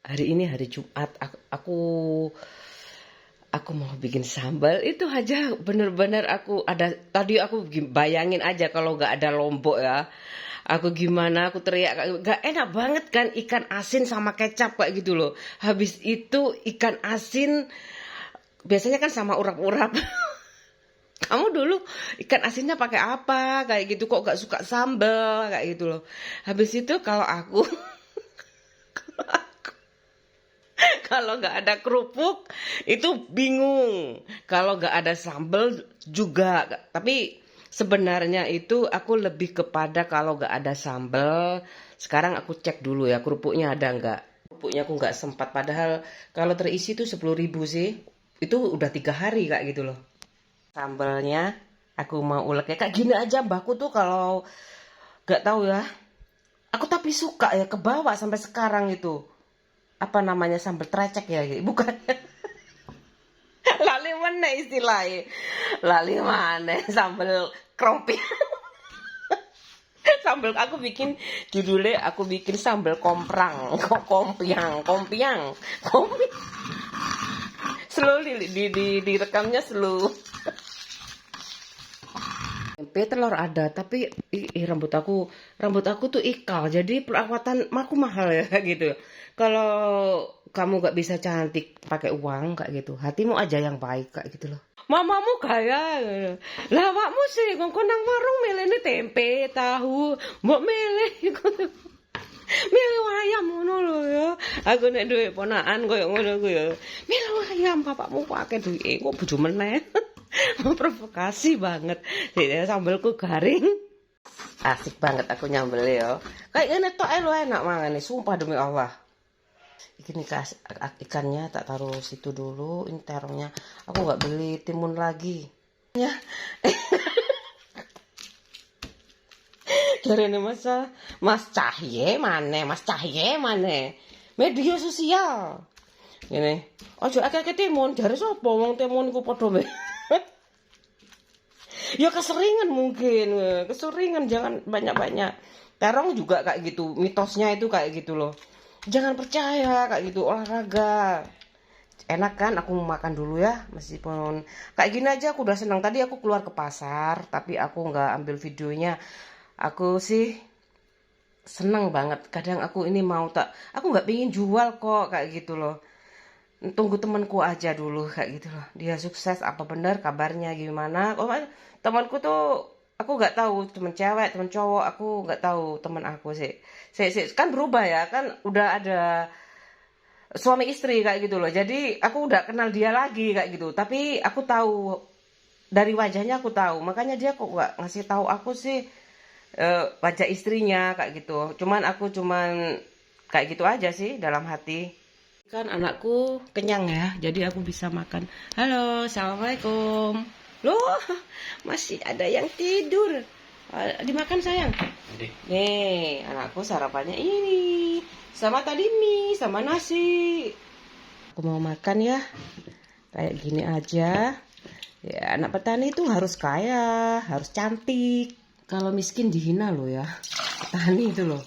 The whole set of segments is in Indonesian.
Hari ini hari Jumat, aku mau bikin sambal. Itu aja bener-bener aku ada, tadi aku bayangin aja kalau nggak ada lombok ya. Aku gimana, aku teriak, gak enak banget kan ikan asin sama kecap kayak gitu loh. Habis itu ikan asin, biasanya kan sama urap-urap. Kamu dulu ikan asinnya pakai apa? Kayak gitu kok gak suka sambal kayak gitu loh. Habis itu kalau aku kalau nggak ada kerupuk itu bingung. Kalau nggak ada sambal juga. Tapi sebenarnya itu aku lebih kepada kalau nggak ada sambal. Sekarang aku cek dulu ya kerupuknya ada nggak. Kerupuknya aku nggak sempat. Padahal kalau terisi itu 10.000 sih. Itu udah 3 hari kayak gitu loh. Sambalnya aku mau ulek ya kayak gini aja mbakku tuh kalau nggak tahu ya. Aku tapi suka ya kebawa sampai sekarang itu. Apa namanya sambal trecek ya bukan. Lali mana istilahnya, lali mana sambal krompi. Sambal aku bikin judulnya, aku bikin sambal komprang, kompiang. Slow di rekamnya slow. Tempe telur ada, tapi rambut aku tuh ikal, jadi perawatan aku mahal ya gitu. Kalau kamu gak bisa cantik pakai uang kayak gitu, hatimu aja yang baik kayak gitu loh. Mamamu kaya, lah awakmu sih ngongkon nang warung melene tempe, tahu, mbok meleh milih ayam ngono lho ya. Aku nek duwe ponakan koyo ngono ku ya. Milih ayam bapakmu kok akeh duwike, kok bojo meneh. Memprovokasi banget. Sambelku garing. Asik banget aku nyambel ya. Kayak ngene tok ae lho enak mangane, sumpah demi Allah. Ini ikannya tak taruh situ dulu, ini terongnya. Aku nggak beli timun lagi. Ya. Dari ini Mas Cahye mana? Media sosial. Ini. Ojo akeh timun, jare sapa wong timun iku padha me. Ya keseringan mungkin, jangan banyak-banyak. Terong juga kayak gitu, mitosnya itu kayak gitu loh. Jangan percaya kayak gitu, olahraga. Enak kan aku mau makan dulu ya, meskipun kayak gini aja aku udah senang. Tadi aku keluar ke pasar, tapi aku nggak ambil videonya. Aku sih seneng banget. Kadang aku ini aku nggak pingin jual kok kayak gitu loh. Tunggu temanku aja dulu kayak gitu loh. Dia sukses apa bener kabarnya gimana? Oh, temanku tuh aku nggak tahu teman cewek, teman cowok, aku nggak tahu teman aku sih. Kan berubah ya, kan udah ada suami istri kayak gitu loh. Jadi aku udah kenal dia lagi kayak gitu. Tapi aku tahu dari wajahnya aku tahu. Makanya dia kok nggak ngasih tahu aku sih wajah istrinya kayak gitu. Aku cuman kayak gitu aja sih dalam hati. Kan anakku kenyang ya, jadi aku bisa makan. Halo, assalamualaikum. Loh, masih ada yang tidur. Dimakan sayang. Nih, anakku sarapannya ini. Sama tadi mie, sama nasi. Aku mau makan ya. Kayak gini aja. Ya, anak petani itu harus kaya, harus cantik. Kalau miskin dihina loh ya. Petani itu loh.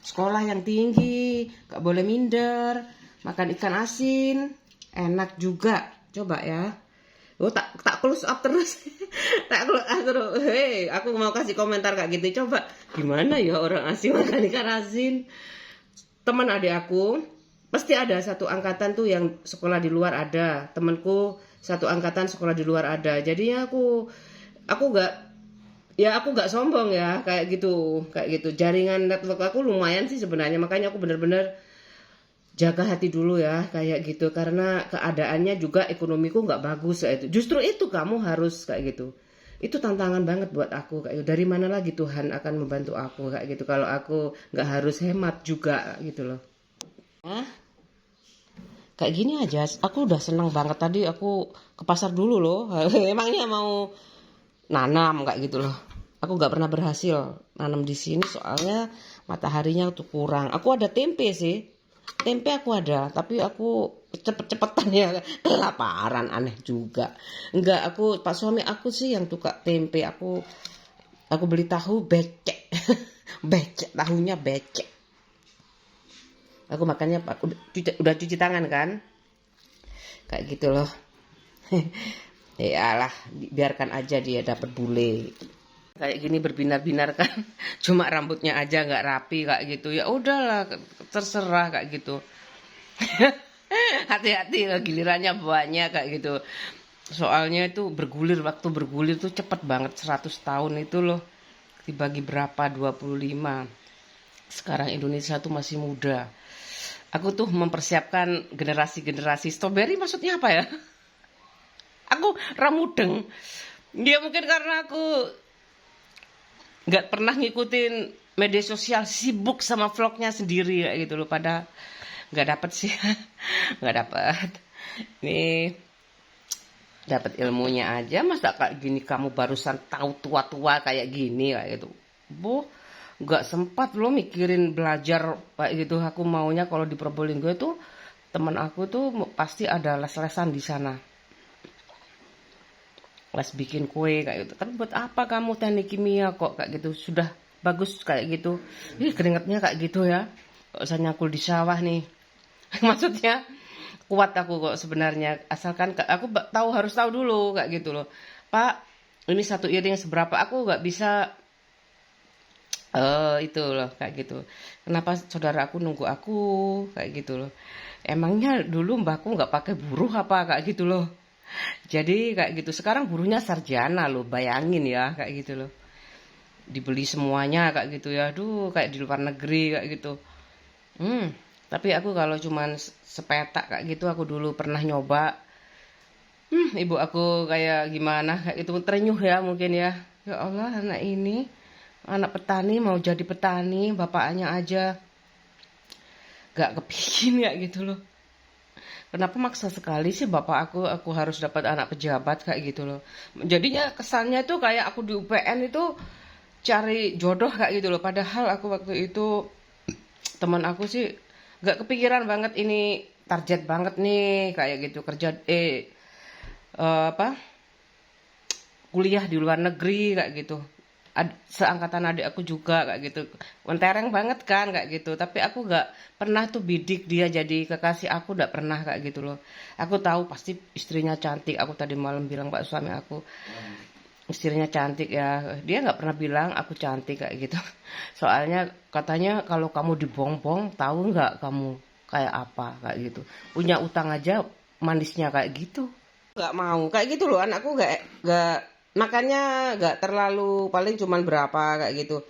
Sekolah yang tinggi, gak boleh minder. Makan ikan asin, enak juga. Coba ya. Oh, tak close up terus. Tak close up terus. Hei, aku mau kasih komentar kayak gitu. Coba gimana ya orang asing makan ikan asin. Teman adik aku pasti ada satu angkatan tuh yang sekolah di luar ada. Temanku satu angkatan sekolah di luar ada. Jadinya aku nggak sombong ya kayak gitu. Jaringan network aku lumayan sih sebenarnya. Makanya aku bener-bener jaga hati dulu ya kayak gitu, karena keadaannya juga ekonomiku nggak bagus kayak itu. Justru itu kamu harus kayak gitu. Itu tantangan banget buat aku kayak gitu. Dari mana lagi Tuhan akan membantu aku kayak gitu kalau aku nggak harus hemat juga gitu loh. Kayak gini aja aku udah seneng banget. Tadi aku ke pasar dulu loh. Emangnya mau nanam kayak gitu loh. Aku nggak pernah berhasil nanam di sini soalnya mataharinya tuh kurang. Aku ada tempe sih. Tempe aku ada, tapi aku cepet-cepetan ya, kelaparan, aneh juga. Enggak, Pak suami aku sih yang suka tempe. Aku beli tahu becek. Becek, tahunya becek. Aku makannya udah cuci tangan kan, kayak gitu loh. Ya lah, biarkan aja dia dapat bule. Kayak gini berbinar-binar kan, cuma rambutnya aja nggak rapi kayak gitu. Ya udahlah, terserah kayak gitu. Hati-hati loh, gilirannya banyak kayak gitu. Soalnya itu waktu bergulir tuh cepet banget, 100 tahun itu loh. Dibagi berapa? 25. Sekarang Indonesia tuh masih muda. Aku tuh mempersiapkan generasi-generasi strawberry, maksudnya apa ya? Aku ramudeng. Ya mungkin karena aku nggak pernah ngikutin media sosial, sibuk sama vlognya sendiri kayak gitu loh. Pada nggak dapet sih, nggak dapet. Nih dapat ilmunya aja, masa kayak gini kamu barusan tahu tua-tua kayak gini kayak gitu. Nggak sempat lo mikirin belajar kayak gitu. Aku maunya kalau di Probolinggo itu teman aku tuh pasti ada les-lesan di sana, les bikin kue kayak gitu. Tapi buat apa kamu teknik kimia kok kayak gitu, sudah bagus kayak gitu. Keringetnya kayak gitu ya, kok usah nyakul di sawah nih. Maksudnya kuat aku kok sebenarnya, asalkan aku harus tahu dulu kayak gitu loh. Pak, ini 1 iring seberapa, aku nggak bisa. Itu loh kayak gitu. Kenapa saudara aku nunggu aku kayak gitu loh. Emangnya dulu mbakku nggak pakai buruh apa kayak gitu loh. Jadi kayak gitu. Sekarang buruhnya sarjana loh, bayangin ya kayak gitu loh. Dibeli semuanya kayak gitu ya. Aduh, kayak di luar negeri kayak gitu. Tapi aku kalau cuman sepetak kayak gitu, aku dulu pernah nyoba. Ibu aku kayak gimana kayak itu, terenyuh ya mungkin ya. Ya Allah, anak ini anak petani mau jadi petani, bapaknya aja gak kepingin ya gitu loh. Kenapa maksa sekali sih bapak aku harus dapat anak pejabat kayak gitu loh. Jadinya kesannya tuh kayak aku di UPN itu cari jodoh kayak gitu loh. Padahal aku waktu itu, teman aku sih gak kepikiran banget ini target banget nih kayak gitu, kerja kuliah di luar negeri kayak gitu. Seangkatan adik aku juga kayak gitu, mentereng banget kan kayak gitu. Tapi aku nggak pernah tuh bidik dia jadi kekasih aku, nggak pernah kayak gitu loh. Aku tahu pasti istrinya cantik. Aku tadi malam bilang pak suami aku, istrinya cantik ya. Dia nggak pernah bilang aku cantik kayak gitu. Soalnya katanya kalau kamu dibongbong, tahu nggak kamu kayak apa kayak gitu. Punya utang aja manisnya kayak gitu. Nggak mau kayak gitu loh, anakku nggak. Makanya gak terlalu, paling cuman berapa kayak gitu.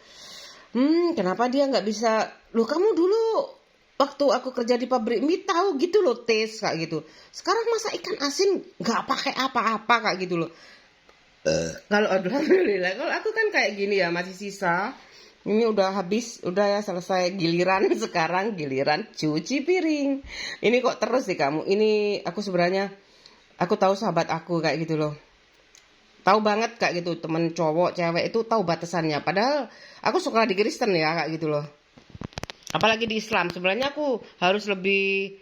Kenapa dia gak bisa? Loh kamu dulu waktu aku kerja di pabrik mie tahu gitu loh tes kayak gitu. Sekarang masa ikan asin gak pakai apa-apa kayak gitu loh. Kalau alhamdulillah, kalau aku kan kayak gini ya, masih sisa. Ini udah habis, udah ya selesai giliran. Sekarang giliran cuci piring. Ini kok terus sih kamu? Ini aku sebenarnya, aku tahu sahabat aku kayak gitu loh. Tahu banget kayak gitu, temen cowok cewek itu tahu batasannya. Padahal aku suka di Kristen ya kayak gitu loh. Apalagi di Islam, sebenarnya aku harus lebih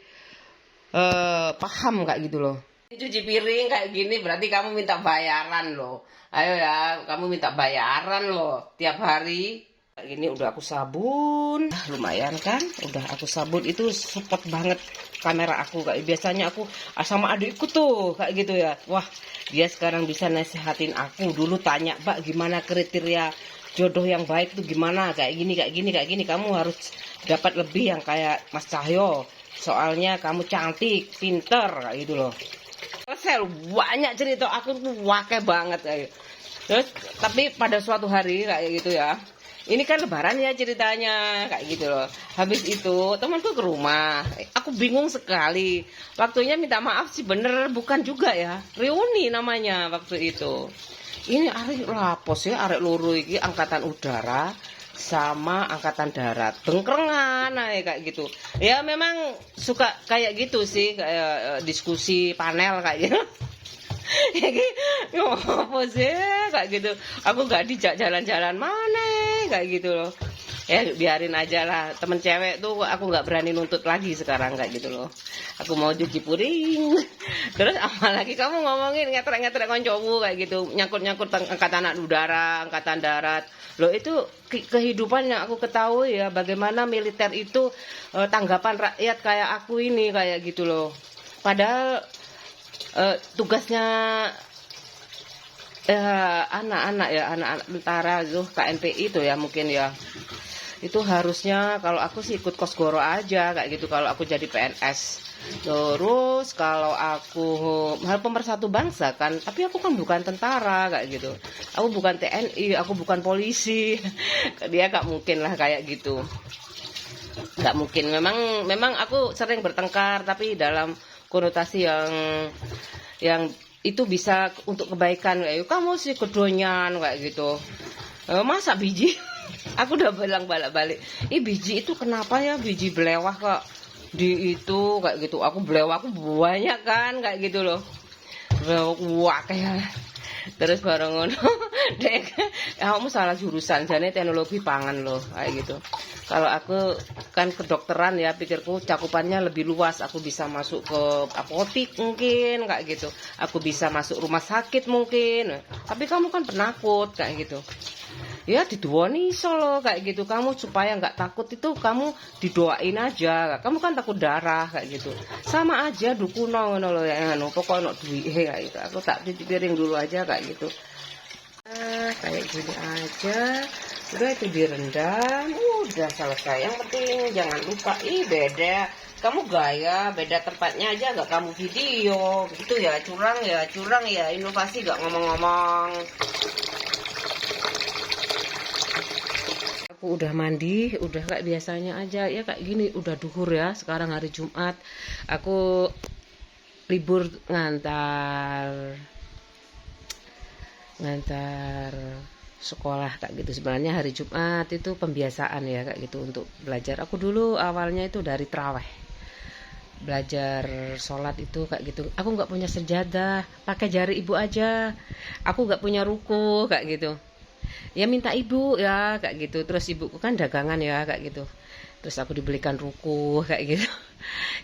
paham kayak gitu loh. Cuci piring kayak gini berarti kamu minta bayaran loh. Ayo ya, kamu minta bayaran loh tiap hari. Kayak gini udah aku sabun, lumayan kan? Udah aku sabun, itu support banget kamera aku. Kayak biasanya aku sama adikku tuh kayak gitu ya. Wah, dia sekarang bisa nasihatin aku. Dulu tanya, Mbak gimana kriteria jodoh yang baik tuh gimana? Kayak gini, kayak gini, kayak gini. Kamu harus dapat lebih yang kayak Mas Cahyo. Soalnya kamu cantik, pinter kayak gitu loh. Selesai, banyak cerita aku tuh wakai banget kayak. Terus tapi pada suatu hari kayak gitu ya. Ini kan lebaran ya ceritanya kayak gitu loh. Habis itu temanku ke rumah. Aku bingung sekali. Waktunya minta maaf sih bener, bukan juga ya. Reuni namanya waktu itu. Ini arek lapos ya, arek loro iki angkatan udara sama angkatan darat. Bengkrengan kayak gitu. Ya memang suka kayak gitu sih, kayak diskusi panel kayak gitu. Apa sih kayak gitu. Aku gak dijak jalan-jalan mana kayak gitu loh. Ya biarin aja lah, temen cewek tuh aku nggak berani nuntut lagi sekarang kayak gitu loh. Aku mau cuci puring. Terus apalagi kamu ngomongin ngetrek-ngetrek koncomu kayak gitu, nyangkut-nyangkut angkatan anak udara, angkatan darat. Loh itu kehidupan yang aku ketahui ya, bagaimana militer itu tanggapan rakyat kayak aku ini kayak gitu loh. Padahal tugasnya anak-anak ya, anak-anak tentara tuh KNPI itu ya mungkin ya. Itu harusnya kalau aku sih ikut Kosgoro aja kayak gitu kalau aku jadi PNS. Terus kalau aku hal pemersatu bangsa kan, tapi aku kan bukan tentara kayak gitu. Aku bukan TNI, aku bukan polisi. Dia gak mungkin lah kayak gitu. Gak mungkin. Memang aku sering bertengkar tapi dalam konotasi yang itu bisa untuk kebaikan. Kayak kamu sih kedonyan kayak gitu. Masa biji? Aku udah bilang balik-balik, biji itu kenapa ya biji belewah kok di itu kayak gitu. Aku belewah aku banyak kan kayak gitu loh. Wah kayak terus bareng ngono dek kamu salah jurusan jane teknologi pangan loh kayak gitu. Kalau aku kan kedokteran ya, pikirku cakupannya lebih luas, aku bisa masuk ke apotik mungkin kayak gitu, aku bisa masuk rumah sakit mungkin, tapi kamu kan penakut kayak gitu. Ya didoain solo kayak gitu, kamu supaya nggak takut itu kamu didoain aja, kamu kan takut darah kayak gitu, sama aja dukuno ngono loh ya, pokoknya no duit kayak gitu. Aku tak cuci piring dulu aja kayak gitu, kayak gini aja udah, itu direndam udah selesai. Yang penting jangan lupa beda kamu gaya, beda tempatnya aja nggak kamu video gitu ya, curang ya, inovasi gak ngomong-ngomong. Aku udah mandi, udah kayak biasanya aja ya kayak gini, udah duhur ya, sekarang hari Jumat, aku libur ngantar sekolah kayak gitu. Sebenarnya hari Jumat itu pembiasaan ya kayak gitu untuk belajar. Aku dulu awalnya itu dari traweh, belajar sholat itu kayak gitu. Aku nggak punya sejadah, pakai jari ibu aja. Aku nggak punya ruku kayak gitu. Ya minta ibu ya kayak gitu. Terus ibuku kan dagangan ya kayak gitu. Terus aku dibelikan ruku kayak gitu.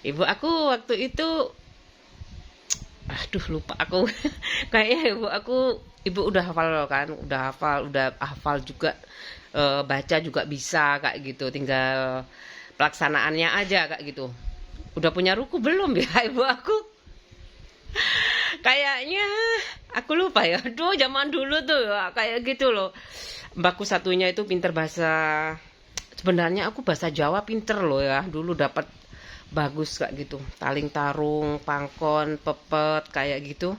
Ibu aku waktu itu, aduh lupa aku. Kayaknya ibu udah hafal kan, udah hafal juga, baca juga bisa kayak gitu. Tinggal pelaksanaannya aja kayak gitu. Udah punya ruku belum ya ibu aku? Kayaknya aku lupa ya. Aduh zaman dulu tuh ya, kayak gitu loh. Mbakku satunya itu pinter bahasa, sebenarnya aku bahasa Jawa pinter loh ya. Dulu dapat bagus kayak gitu. Taling tarung, pangkon, pepet kayak gitu.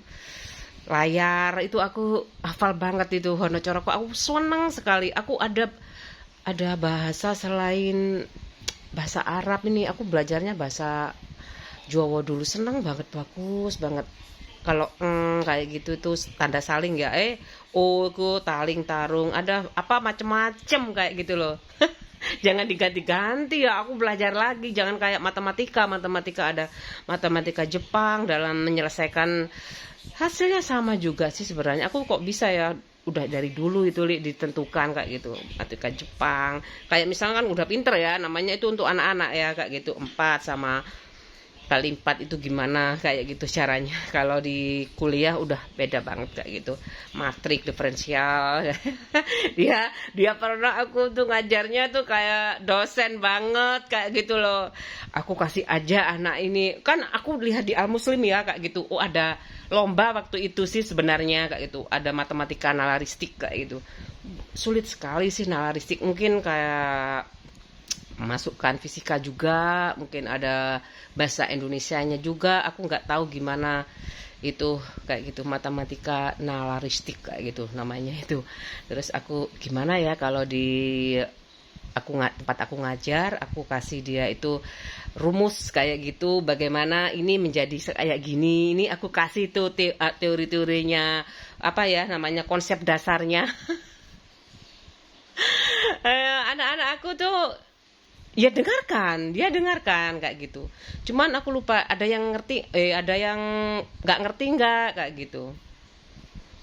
Layar itu aku hafal banget itu. Hono coroko aku seneng sekali. Aku ada bahasa selain bahasa Arab ini, aku belajarnya bahasa Jawa dulu, seneng banget, bagus banget. Kalau kayak gitu tuh tanda saling ya, ku taling tarung, ada apa macem-macem kayak gitu loh. Jangan diganti-ganti ya, aku belajar lagi. Jangan kayak matematika ada matematika Jepang dalam menyelesaikan, hasilnya sama juga sih sebenarnya. Aku kok bisa ya, udah dari dulu itu ditentukan kayak gitu. Matematika Jepang kayak misalkan udah pinter ya, namanya itu untuk anak-anak ya kayak gitu. 4 sama kali 4 itu gimana kayak gitu caranya. Kalau di kuliah udah beda banget kayak gitu, matrik diferensial. dia pernah, aku tuh ngajarnya tuh kayak dosen banget kayak gitu loh. Aku kasih aja anak ini, kan aku lihat di Al Muslim ya kayak gitu. Ada lomba waktu itu sih sebenarnya kayak gitu, ada matematika nalaristik kayak gitu. Sulit sekali sih nalaristik, mungkin kayak masukkan fisika juga, mungkin ada bahasa Indonesianya juga, aku nggak tahu gimana itu kayak gitu, matematika nalaristik kayak gitu namanya itu. Terus aku gimana ya kalau di tempat aku ngajar, aku kasih dia itu rumus kayak gitu, bagaimana ini menjadi kayak gini, ini aku kasih tuh teori-teorinya, apa ya namanya, konsep dasarnya. Anak-anak aku tuh ya dia dengarkan kayak gitu. Cuman aku lupa, ada yang ngerti, ada yang nggak ngerti nggak kayak gitu.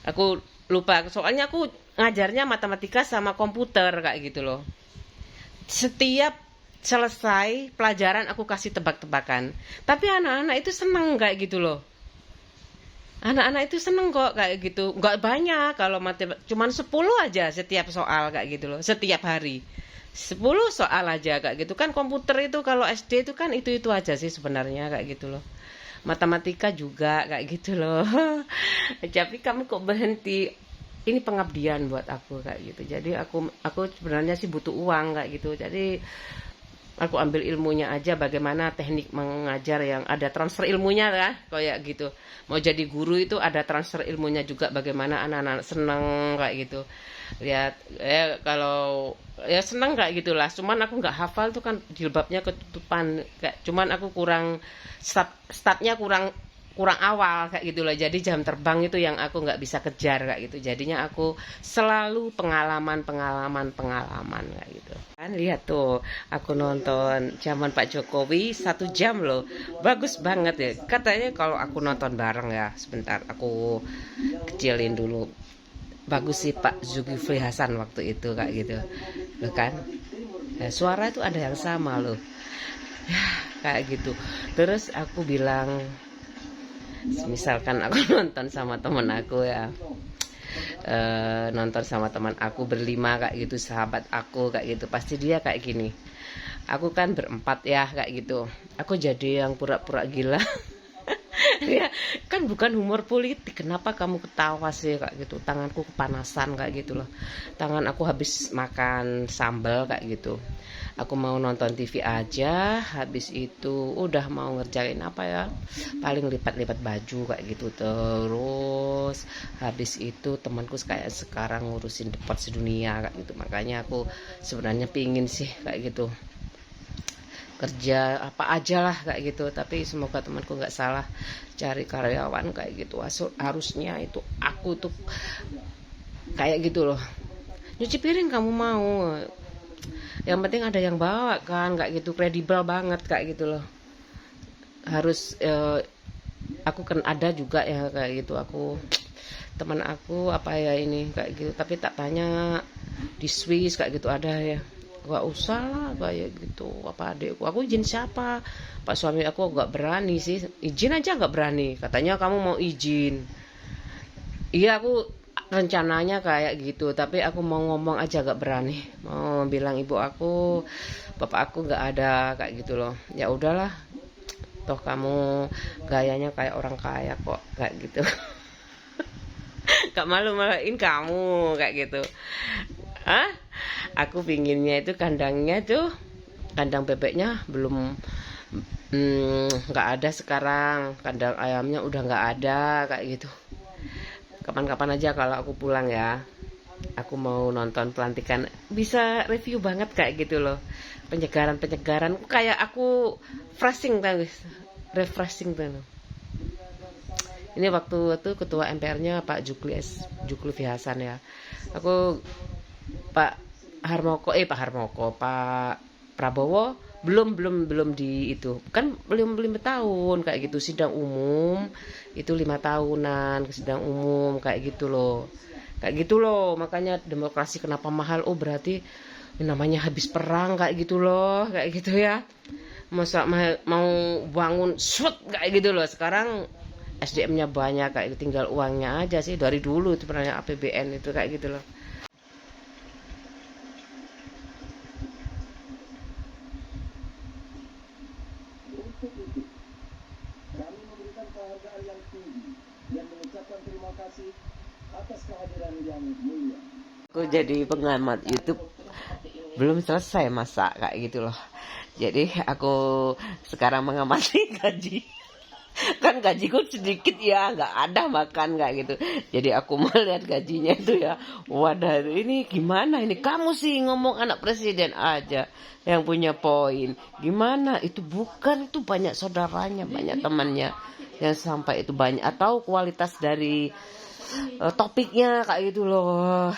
Aku lupa, soalnya aku ngajarnya matematika sama komputer kayak gitu loh. setiap selesai pelajaran aku kasih tebak-tebakan. Tapi anak-anak itu seneng kayak gitu loh. Anak-anak itu seneng kok kayak gitu. Nggak banyak kalau matematika, cuman 10 aja setiap soal kayak gitu loh, setiap hari. 10 soal aja kayak gitu kan. Komputer itu kalau SD itu kan itu aja sih sebenarnya kayak gitu loh. Matematika juga kayak gitu loh. Tapi kamu kok berhenti? Ini pengabdian buat aku kayak gitu. Jadi aku sebenarnya sih butuh uang kayak gitu. Jadi aku ambil ilmunya aja, bagaimana teknik mengajar yang ada transfer ilmunya ya, kayak gitu. Mau jadi guru itu ada transfer ilmunya juga, bagaimana anak-anak seneng kayak gitu. Lihat kalau ya seneng kayak gitulah. Cuman aku nggak hafal tuh kan, jilbabnya ketutupan kayak, cuman aku kurang startnya kurang awal kayak gitu loh. Jadi jam terbang itu yang aku nggak bisa kejar kayak gitu. Jadinya aku selalu pengalaman kayak gitu kan. Lihat tuh, aku nonton zaman Pak Jokowi 1 jam loh, bagus banget ya. Katanya kalau aku nonton bareng ya, sebentar aku kecilin dulu. Bagus sih Pak Zulkifli Hasan waktu itu kayak gitu loh kan. Nah, suara itu ada yang sama loh. Kayak gitu. Terus aku bilang, misalkan aku nonton sama temen aku ya, nonton sama teman aku berlima kayak gitu, sahabat aku kayak gitu, pasti dia kayak gini. Aku kan berempat ya kayak gitu, aku jadi yang pura-pura gila. Ya kan bukan humor politik, kenapa kamu ketawa sih kayak gitu. Tanganku kepanasan kayak gitu loh, tangan aku habis makan sambal kayak gitu. Aku mau nonton TV aja, habis itu udah mau ngerjain apa ya, paling lipat-lipat baju kayak gitu. Terus habis itu temanku kayak sekarang ngurusin depot sedunia kayak gitu. Makanya aku sebenarnya pingin sih kayak gitu, kerja apa aja lah kayak gitu. Tapi semoga temanku nggak salah cari karyawan kayak gitu. Harusnya itu aku tuh kayak gitu loh. Nyuci piring kamu mau, yang penting ada yang bawa kan kayak gitu, kredibel banget kayak gitu loh. Harus aku kan ada juga ya kayak gitu. Aku teman aku apa ya ini kayak gitu, tapi tak tanya di Swiss kayak gitu ada ya. Gak usah lah kayak gitu. Apa adekku, aku izin siapa? Pak suami aku gak berani sih, izin aja gak berani. Katanya kamu mau izin. Iya, aku rencananya kayak gitu, tapi aku mau ngomong aja gak berani. Mau bilang ibu aku, bapak aku gak ada kayak gitu loh. Ya udahlah, toh kamu gayanya kayak orang kaya kok kayak gitu. Gak malu-maluin kamu kayak gitu. Hah? Aku pinginnya itu kandangnya tuh, kandang bebeknya belum nggak ada sekarang, kandang ayamnya udah nggak ada kayak gitu. Kapan-kapan aja kalau aku pulang ya, aku mau nonton pelantikan, bisa review banget kayak gitu loh. Penyegaran kayak aku refreshing tuh. Ini waktu itu ketua MPR-nya Pak Zulkifli Hasan ya. Aku Pak Prabowo belum di itu kan, belum 5 tahun kayak gitu. Sidang umum itu 5 tahunan sidang umum kayak gitu loh. Makanya demokrasi kenapa mahal, oh berarti namanya habis perang kayak gitu loh, kayak gitu ya. Masa mau bangun kayak gitu loh. Sekarang SDM-nya banyak kayak gitu, tinggal uangnya aja sih. Dari dulu itu sebenarnya APBN itu kayak gitu loh. Kami memberikan penghargaan yang tinggi dan mengucapkan terima kasih atas kehadiran yang mulia. Aku jadi pengamat YouTube belum selesai masak kayak gitu loh. Jadi aku sekarang mengamati gaji. Kan gajiku sedikit ya, nggak ada makan kayak gitu. Jadi aku melihat gajinya itu ya, wadah ini gimana ini, kamu sih ngomong anak presiden aja yang punya poin. Gimana itu, bukan itu banyak saudaranya, banyak temannya yang sampai itu banyak, atau kualitas dari topiknya kayak gitu loh,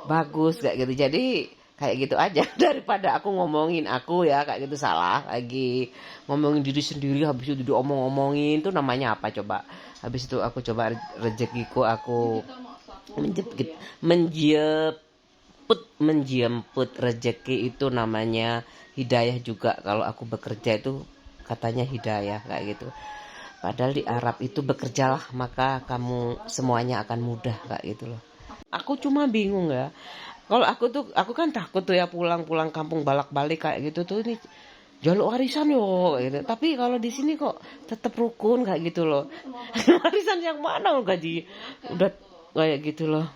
bagus kayak gitu. Jadi kayak gitu aja daripada aku ngomongin aku ya kayak gitu, salah lagi ngomongin diri sendiri, habis itu diomong-omongin, itu namanya apa coba. Habis itu aku coba rezekiku aku menjep menjemput rezeki itu namanya hidayah juga. Kalau aku bekerja itu katanya hidayah kayak gitu. Padahal di Arab itu bekerjalah maka kamu semuanya akan mudah kayak gitu loh. Aku cuma bingung ya. Kalau aku kan takut tuh ya pulang kampung balak-balik kayak gitu tuh ini jalur warisan yo gitu. Tapi kalau di sini kok tetap rukun kayak gitu loh. Warisan yang mana gaji udah kayak gitu loh.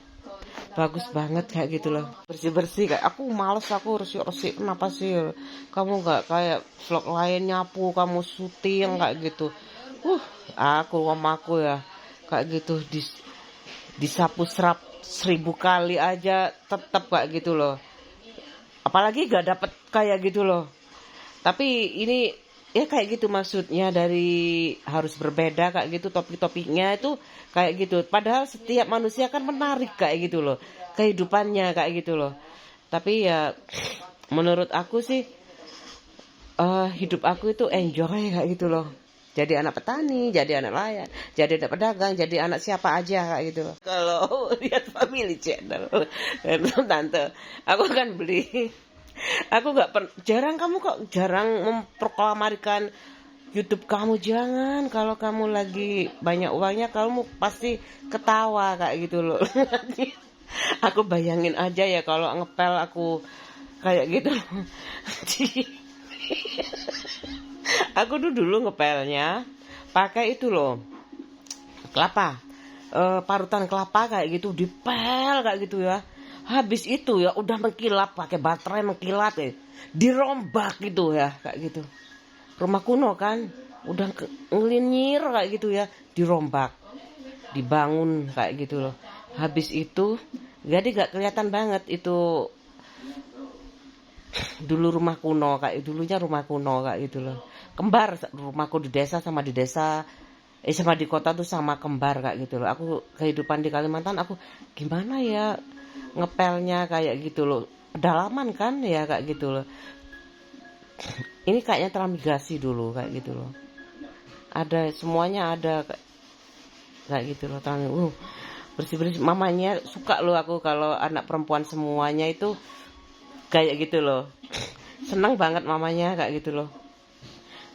Bagus banget kayak gitu loh. Bersih-bersih kayak aku males aku resik-resik. Kenapa sih kamu nggak kayak vlog lain nyapu, kamu syuting kayak gitu. Aku mamaku ya kayak gitu disapu serap 1000 kali aja tetap kayak gitu loh. Apalagi gak dapet kayak gitu loh. Tapi ini ya kayak gitu maksudnya dari harus berbeda kayak gitu topik-topiknya itu kayak gitu. Padahal setiap manusia kan menarik kayak gitu loh. Kehidupannya kayak gitu loh. Tapi ya menurut aku sih hidup aku itu enjoy kayak gitu loh. Jadi anak petani, jadi anak nelayan, jadi anak pedagang, jadi anak siapa aja kayak gitu. Kalau lihat Family Channel, tante, aku akan beli. Aku jarang kamu kok jarang memproklamasikan YouTube kamu, jangan. Kalau kamu lagi banyak uangnya, kamu pasti ketawa kayak gitu loh. Aku bayangin aja ya kalau ngepel aku kayak gitu. Aku dulu ngepelnya pakai itu loh kelapa, parutan kelapa kayak gitu dipel kayak gitu ya. Habis itu ya udah mengkilap pakai baterai mengkilat ya, dirombak gitu ya kayak gitu. Rumah kuno kan udah ngelinyir kayak gitu ya, dirombak, dibangun kayak gitu loh. Habis itu jadi gak kelihatan banget itu dulu rumah kuno kayak dulunya rumah kuno kayak gitu loh. Kembar rumahku di desa sama di desa sama di kota tuh sama kembar kayak gitu loh. Aku kehidupan di Kalimantan aku gimana ya ngepelnya kayak gitu loh. Pedalaman kan ya kayak gitu loh. Ini kayaknya transmigrasi dulu kayak gitu loh. Ada semuanya ada kayak gitu loh. Bersih-bersih mamanya suka loh aku kalau anak perempuan semuanya itu kayak gitu loh. Senang banget mamanya kayak gitu loh.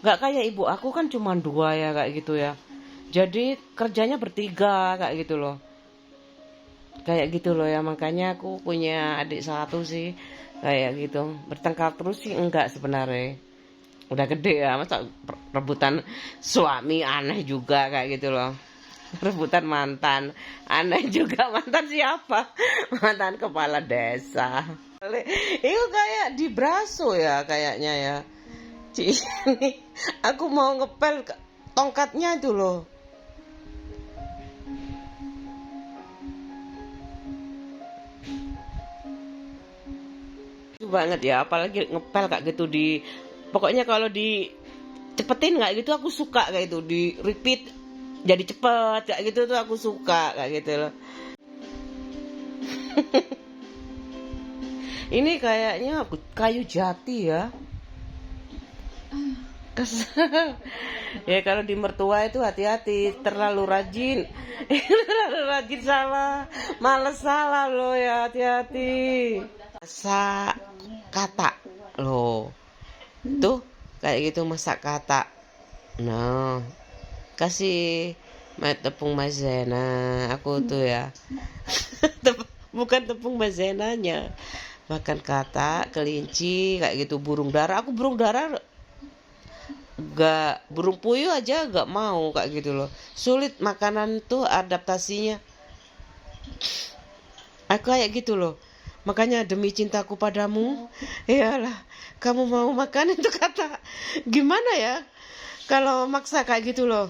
Gak kayak ibu aku kan cuma 2 ya kayak gitu ya. Jadi kerjanya bertiga kayak gitu loh. Kayak gitu loh ya, makanya aku punya adik 1 sih kayak gitu. Bertengkar terus sih enggak sebenarnya. Udah gede ya, masa rebutan suami aneh juga kayak gitu loh. Rebutan mantan aneh juga. Mantan siapa? Mantan kepala desa. Itu kayak di Braso ya kayaknya ya. Ini aku mau ngepel tongkatnya itu loh. Itu banget ya, apalagi ngepel kayak gitu pokoknya kalau cepetin kayak gitu aku suka kayak itu, di repeat jadi cepet kayak gitu tuh aku suka kayak gitu loh. Ini kayaknya kayu jati ya. Ya kalau di mertua itu hati-hati, terlalu rajin. Terlalu rajin salah, males salah loh ya, hati-hati. Masak kata loh. Tuh kayak gitu masak kata. Nah, kasih tepung maizena aku tuh ya. Bukan tepung maizenanya. Makan kata, kelinci kayak gitu, burung dara. Aku burung dara gak, burung puyuh aja gak mau kayak gitu loh. Sulit makanan tuh adaptasinya. Aku kayak gitu loh. Makanya demi cintaku padamu, iyalah kamu mau makan itu kata. Gimana ya kalau maksa kayak gitu loh.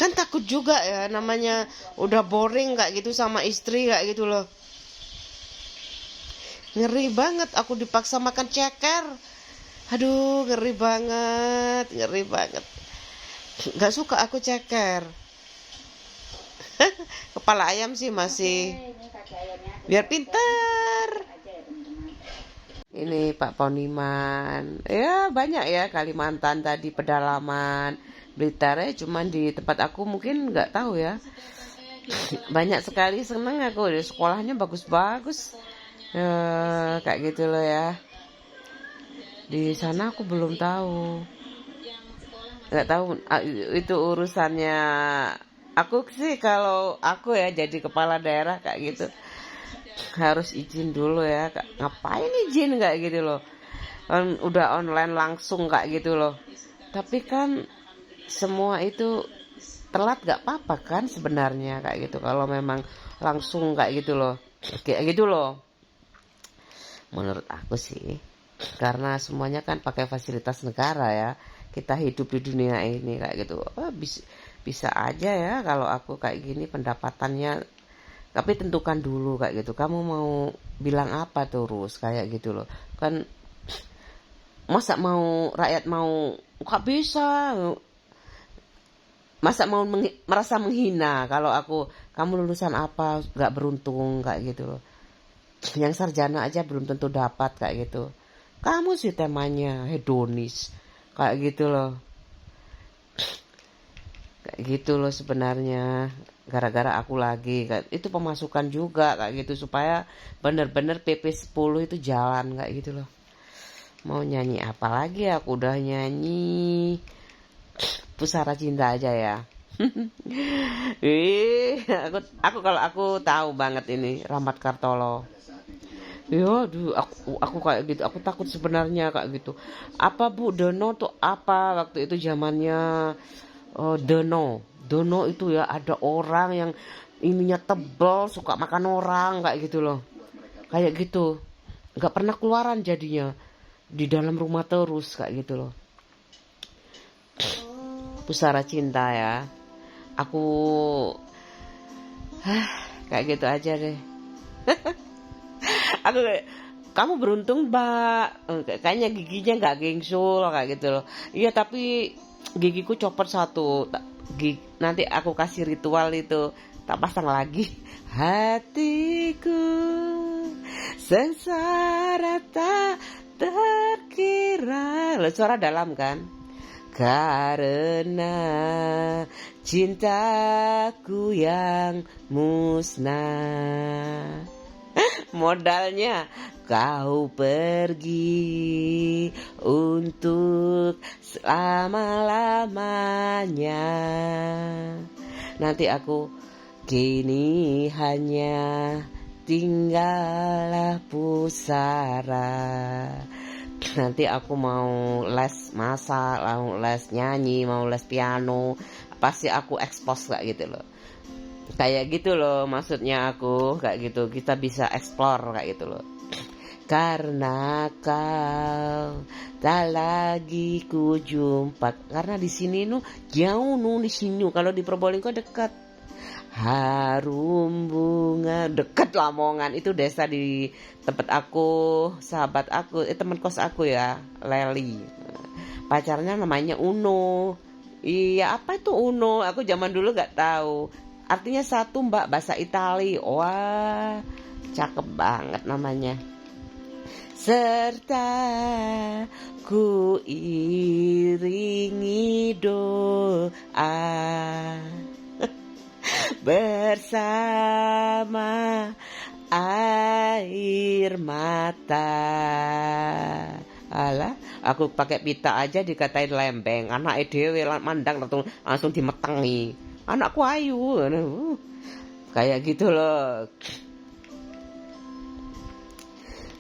Kan takut juga ya, namanya udah boring kayak gitu sama istri kayak gitu loh. Ngeri banget aku dipaksa makan ceker. Aduh, ngeri banget. Gak suka aku ceker. Kepala ayam sih masih biar pintar. Ini Pak Poniman. Ya banyak ya, Kalimantan tadi pedalaman. Blitar cuman di tempat aku mungkin nggak tahu ya. banyak sekali seneng aku, sekolahnya bagus-bagus. Kayak gitu loh ya. Di sana aku belum tahu, nggak tahu itu urusannya. Aku sih kalau aku ya jadi kepala daerah kayak gitu harus izin dulu ya. Ngapain izin kayak gitu loh, kan udah online langsung kayak gitu loh. Tapi kan semua itu telat gak apa-apa kan sebenarnya kayak gitu, kalau memang langsung kayak gitu loh, kayak gitu loh menurut aku sih. Karena semuanya kan pakai fasilitas negara ya, kita hidup di dunia ini kayak gitu. Bisa aja ya kalau aku kayak gini pendapatannya. Tapi tentukan dulu kayak gitu, kamu mau bilang apa terus kayak gitu loh. Kan masa mau rakyat mau gak bisa, masa mau merasa menghina kalau kamu lulusan apa gak beruntung kayak gitu loh. Yang sarjana aja belum tentu dapat kayak gitu. Kamu sih temanya hedonis kayak gitu loh. Kayak gitu loh sebenarnya. Gara-gara aku lagi itu pemasukan juga kayak gitu, supaya bener-bener PP 10 itu jalan kayak gitu loh. Mau nyanyi apa lagi, aku udah nyanyi Pusara Cinta aja ya. Aku kalau aku tahu banget ini Rahmat Kartolo. Ya, aduh, aku kayak gitu. Aku takut sebenarnya kayak gitu. Apa Bu Dono tuh apa waktu itu zamannya Dono itu ya, ada orang yang ininya tebal, suka makan orang kayak gitu loh. Kayak gitu. Nggak pernah keluaran jadinya. Di dalam rumah terus kayak gitu loh. Pusara Cinta ya. Aku kayak gitu aja deh. Aku kamu beruntung Mbak, kayaknya giginya nggak gengsul kayak gitu loh. Iya tapi gigiku copot satu. Nanti aku kasih ritual itu, tak pasang lagi. Hatiku sengsara tak terkira. Loh, suara dalam kan? Karena cintaku yang musnah, modalnya kau pergi untuk selama-lamanya. Nanti aku kini hanya tinggallah pusara. Nanti aku mau les masak, mau les nyanyi, mau les piano, pasti aku expose kayak gitu loh. Kayak gitu loh maksudnya aku, kayak gitu kita bisa explore kayak gitu loh. Karena kau tak lagi ku jumpa, karena di sini nu jauh nu di sini, kalau di Probolinggo dekat. Harum bunga deket Lamongan, itu desa di tempat aku, sahabat aku, teman kos aku ya, Leli. Pacarnya namanya Uno. Iya, apa itu Uno? Aku zaman dulu gak tahu. Artinya satu Mbak, bahasa Itali. Wah, cakep banget namanya. Serta ku iringi doa bersama air mata. Alah, aku pakai pita aja dikatain lembeng. Anak dhewe mandang langsung dimetengi. Anakku ayu. Kayak gitu loh.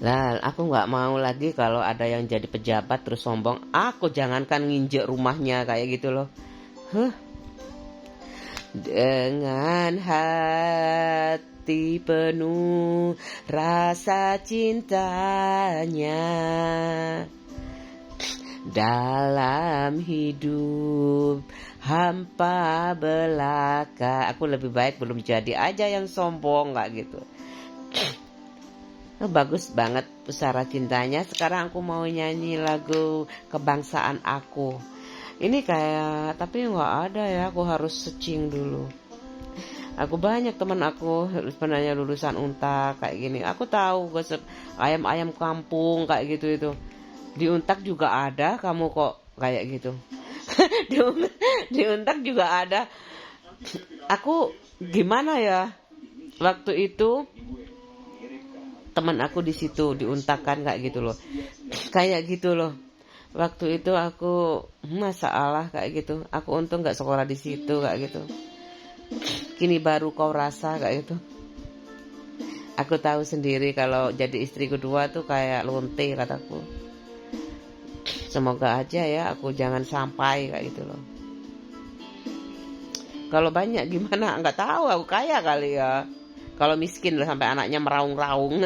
Lah, aku nggak mau lagi kalau ada yang jadi pejabat terus sombong. Aku jangankan nginjek rumahnya kayak gitu loh. Dengan hati penuh rasa cintanya, dalam hidup hampa belaka. Aku lebih baik belum jadi aja yang sombong gak gitu. Bagus banget Pusara Cintanya. Sekarang aku mau nyanyi lagu kebangsaan aku. Ini kayak, tapi nggak ada ya, aku harus searching dulu. Aku banyak teman aku sebenarnya lulusan Untak kayak gini. Aku tahu gosip ayam-ayam kampung kayak gitu itu. Di Untak juga ada, kamu kok kayak gitu. di Untak juga ada. Aku gimana ya, waktu itu teman aku di situ diuntakan kayak gitu loh, kayak gitu loh. Waktu itu aku masalah kayak gitu, aku untung nggak sekolah di situ kayak gitu. Kini baru kau rasa kayak gitu. Aku tahu sendiri kalau jadi istri kedua tuh kayak lonte kataku. Semoga aja ya aku jangan sampai kayak gitu loh. Kalau banyak gimana nggak tahu, aku kaya kali ya. Kalau miskin lah sampai anaknya meraung-raung.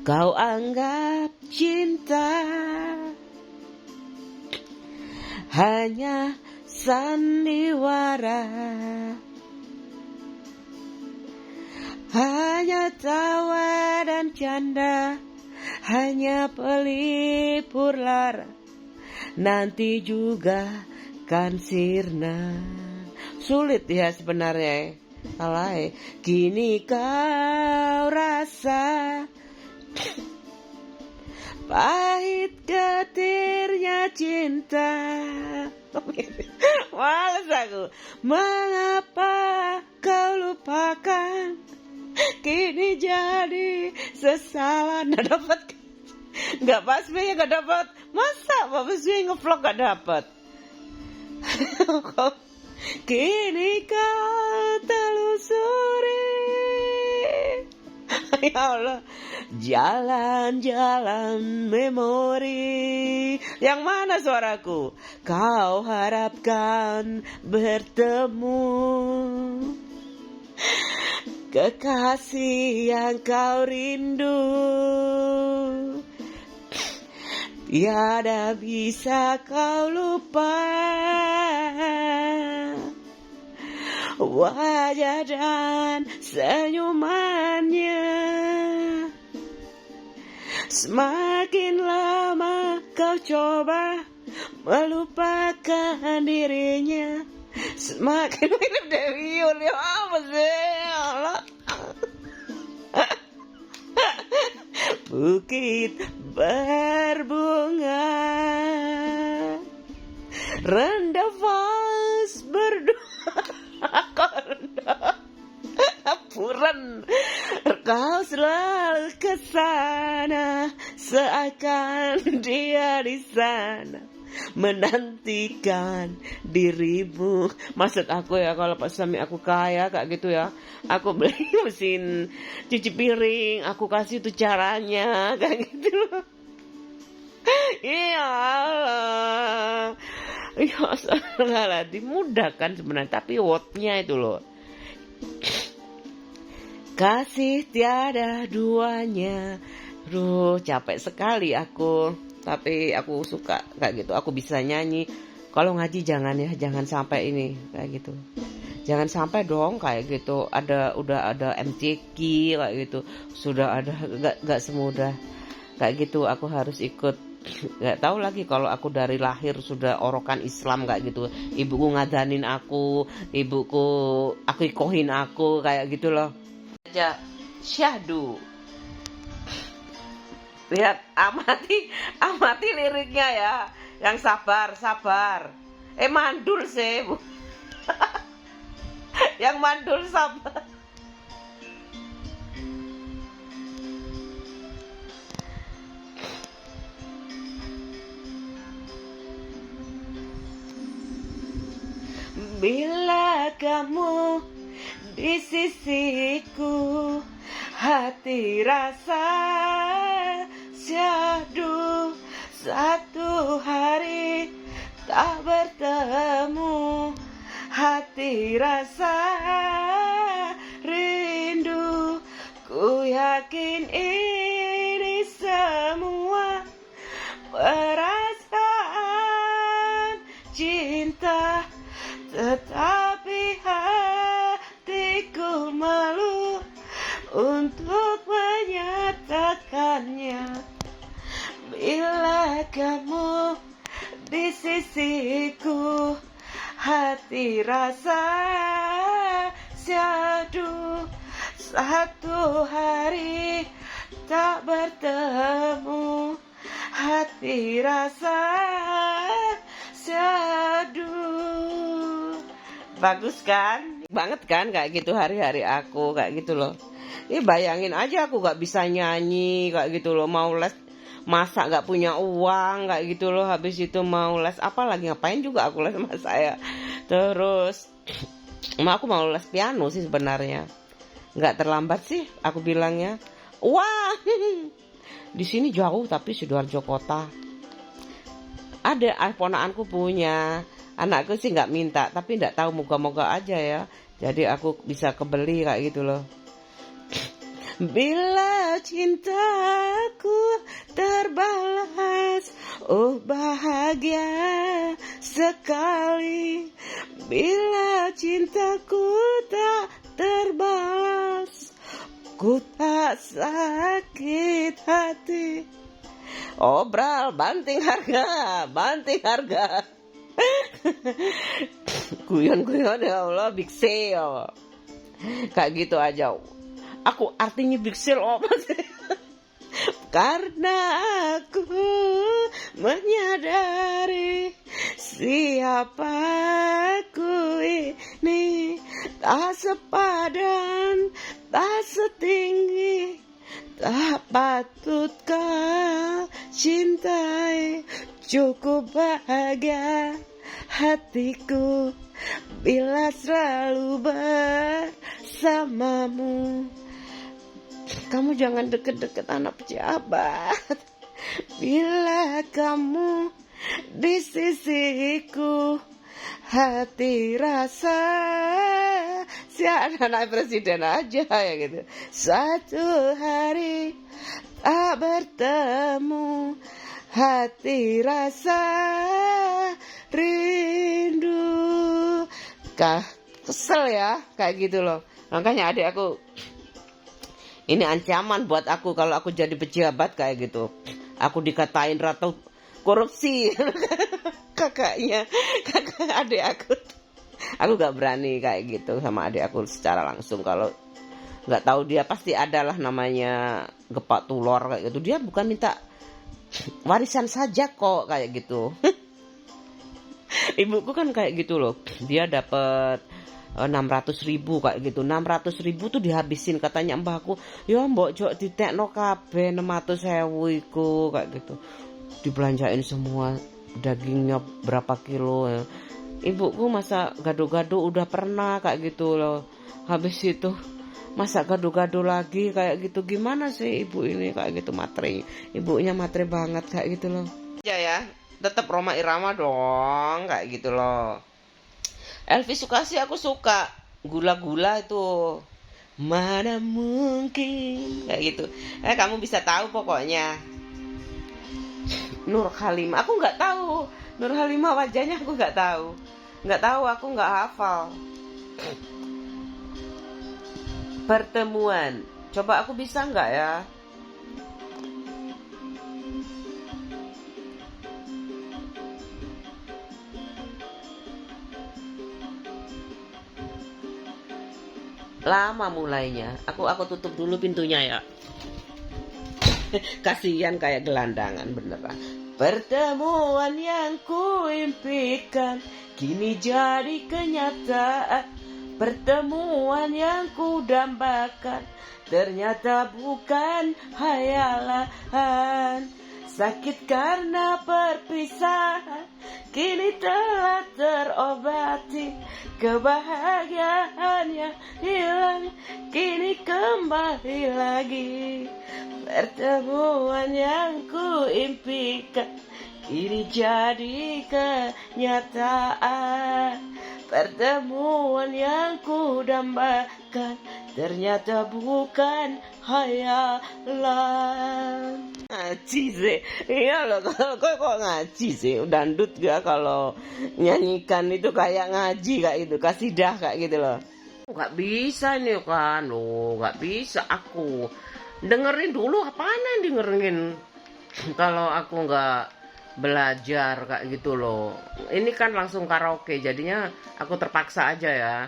Kau anggap cinta hanya sandiwara, hanya tawa dan canda, hanya pelipur lara, nanti juga kan sirna. Sulit ya sebenarnya. Alay, kini kau rasa pahit getirnya cinta. Males aku. Mengapa kau lupakan? Kini jadi sesalan. Nggak dapat. Nggak pas ya nggak dapat. Masa Pak Beswi ngevlog nggak dapat? Kini kau telusuri, ya Allah, jalan-jalan memori. Yang mana suaraku? Kau harapkan bertemu kekasih yang kau rindu. Tiada bisa kau lupa wajah dan senyumannya. Semakin lama kau coba melupakan dirinya, semakin mirip Dewi Yul. Ya apa sih? Allah. Bukit berbunga, rendah vas berdua, kau rendah apuran, kau selalu kesana, seakan dia di sana menantikan dirimu. Maksud aku ya, kalau pas suami aku kaya kayak gitu ya, aku beli mesin cuci piring, aku kasih tuh caranya kayak gitu loh. Iya Allah, ya salah, dimudahkan sebenarnya, tapi wordnya itu loh. Kasih tiada duanya. Duh, capek sekali aku. Tapi aku suka kayak gitu. Aku bisa nyanyi. Kalau ngaji jangan ya, jangan sampai ini kayak gitu. Jangan sampai dong kayak gitu. Udah ada MCQ kayak gitu. Sudah ada, gak semudah kayak gitu. Aku harus ikut. Gak tahu lagi kalau aku dari lahir sudah orokan Islam kayak gitu. Ibuku ngadanin aku, ibuku akikohin aku kayak gitu loh. Aja syahdu. Lihat, amati liriknya ya. Yang sabar. Mandul sih, Bu. Yang mandul sabar. Bila kamu di sisiku, hati rasa syahdu. Satu hari tak bertemu, hati rasa rindu. Ku yakin ini semua perasaan cinta, tetapi hatiku malu untuk menyatakannya. Bila kamu di sisiku, hati rasa syahdu. Satu hari tak bertemu, hati rasa syahdu. Bagus kan? Banget kan kayak gitu hari-hari aku kayak gitu loh. Bayangin aja aku gak bisa nyanyi kayak gitu loh, mau les masak gak punya uang kayak gitu loh, habis itu mau les apa lagi, ngapain juga aku les sama saya. Terus aku mau les piano sih sebenarnya. Nggak terlambat sih aku bilangnya. Wah, di sini jauh tapi Sidoarjo kota. Ada ponakanku punya, anakku sih nggak minta, tapi nggak tahu moga-moga aja ya. Jadi aku bisa kebeli kayak gitu loh. Bila cintaku terbalas, oh bahagia sekali. Bila cintaku tak terbalas, ku tak sakit hati. Obral, banting harga, banting harga. Guyon-guyon ya Allah, big sale. Kayak gitu aja. Aku artinya big sale apa sih? Karena aku menyadari siapa aku ini, tak sepadan, tak setinggi, tak patut kau cintai. Cukup bahagia hatiku bila selalu bersamamu. Kamu jangan deket-deket anak pejabat. Bila kamu di sisiku, hati rasa si anak presiden aja ya gitu. Satu hari tak bertemu, hati rasa rindu. Kesel ya kayak gitu loh. Makanya adik aku, ini ancaman buat aku kalau aku jadi pejabat kayak gitu. Aku dikatain ratu korupsi. kakak adik aku. Aku gak berani kayak gitu sama adik aku secara langsung. Kalau gak tahu dia pasti adalah namanya gepak tulor kayak gitu. Dia bukan minta warisan saja kok kayak gitu. Ibuku kan kayak gitu loh. Dia dapat 600.000 kayak gitu. 600.000 tuh dihabisin katanya mbahku. Ya mbok jok ditekno kabeh 600.000 iku kayak gitu. Dibelanjain semua, dagingnya berapa kilo ya. Ibuku masa gado-gado udah pernah kayak gitu loh. Habis itu masa gado-gado lagi kayak gitu. Gimana sih ibu ini kayak gitu, matre. Ibunya matre banget kayak gitu loh. Ya, tetap Rhoma Irama dong kayak gitu loh. Elvi Sukasih aku suka, gula-gula itu mana mungkin kayak gitu. Kamu bisa tahu pokoknya. Nur Halimah aku nggak tahu. Nur Halimah wajahnya aku nggak tahu, aku nggak hafal. Pertemuan, coba aku bisa nggak ya? Lama mulainya. Aku tutup dulu pintunya ya. Kasihan kayak gelandangan beneran. Pertemuan yang kuimpikan kini jadi kenyataan. Pertemuan yang kudambakan ternyata bukan hayalan. Sakit karena perpisahan kini telah terobati. Kebahagiaan yang hilang kini kembali lagi. Pertemuan yang kuimpikan kini jadi kenyataan. Pertemuan yang kudambakan ternyata bukan hayalan. Ngaji sih, iya loh, kok ngaji sih, dangdut gak kalau nyanyikan itu kayak ngaji kayak gitu, kasidah kayak gitu loh. Gak bisa nih kan, gak bisa aku dengerin dulu, apaan yang dengerin kalau aku gak belajar kayak gitu loh. Ini kan langsung karaoke, jadinya aku terpaksa aja ya.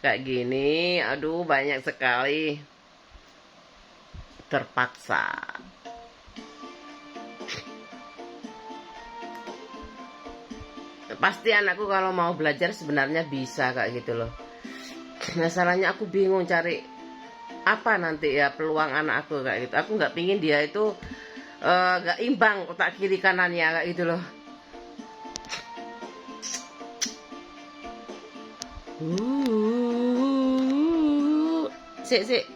Kayak gini, aduh banyak sekali. Terpaksa. Pasti anakku kalau mau belajar sebenarnya bisa kayak gitu loh. Masalahnya aku bingung cari apa nanti ya peluang anak aku kayak gitu. Aku nggak pingin dia itu nggak imbang otak kiri kanannya kayak gitu loh. Sik.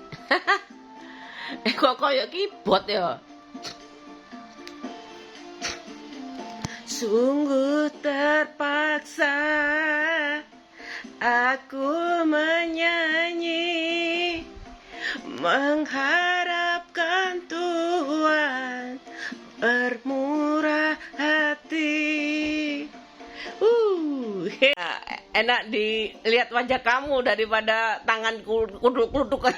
Kok koyo keyboard ya. Sungguh terpaksa aku menyanyi, mengharapkan Tuhan bermurah hati. Enak dilihat wajah kamu daripada tangan keluduk-keluduk.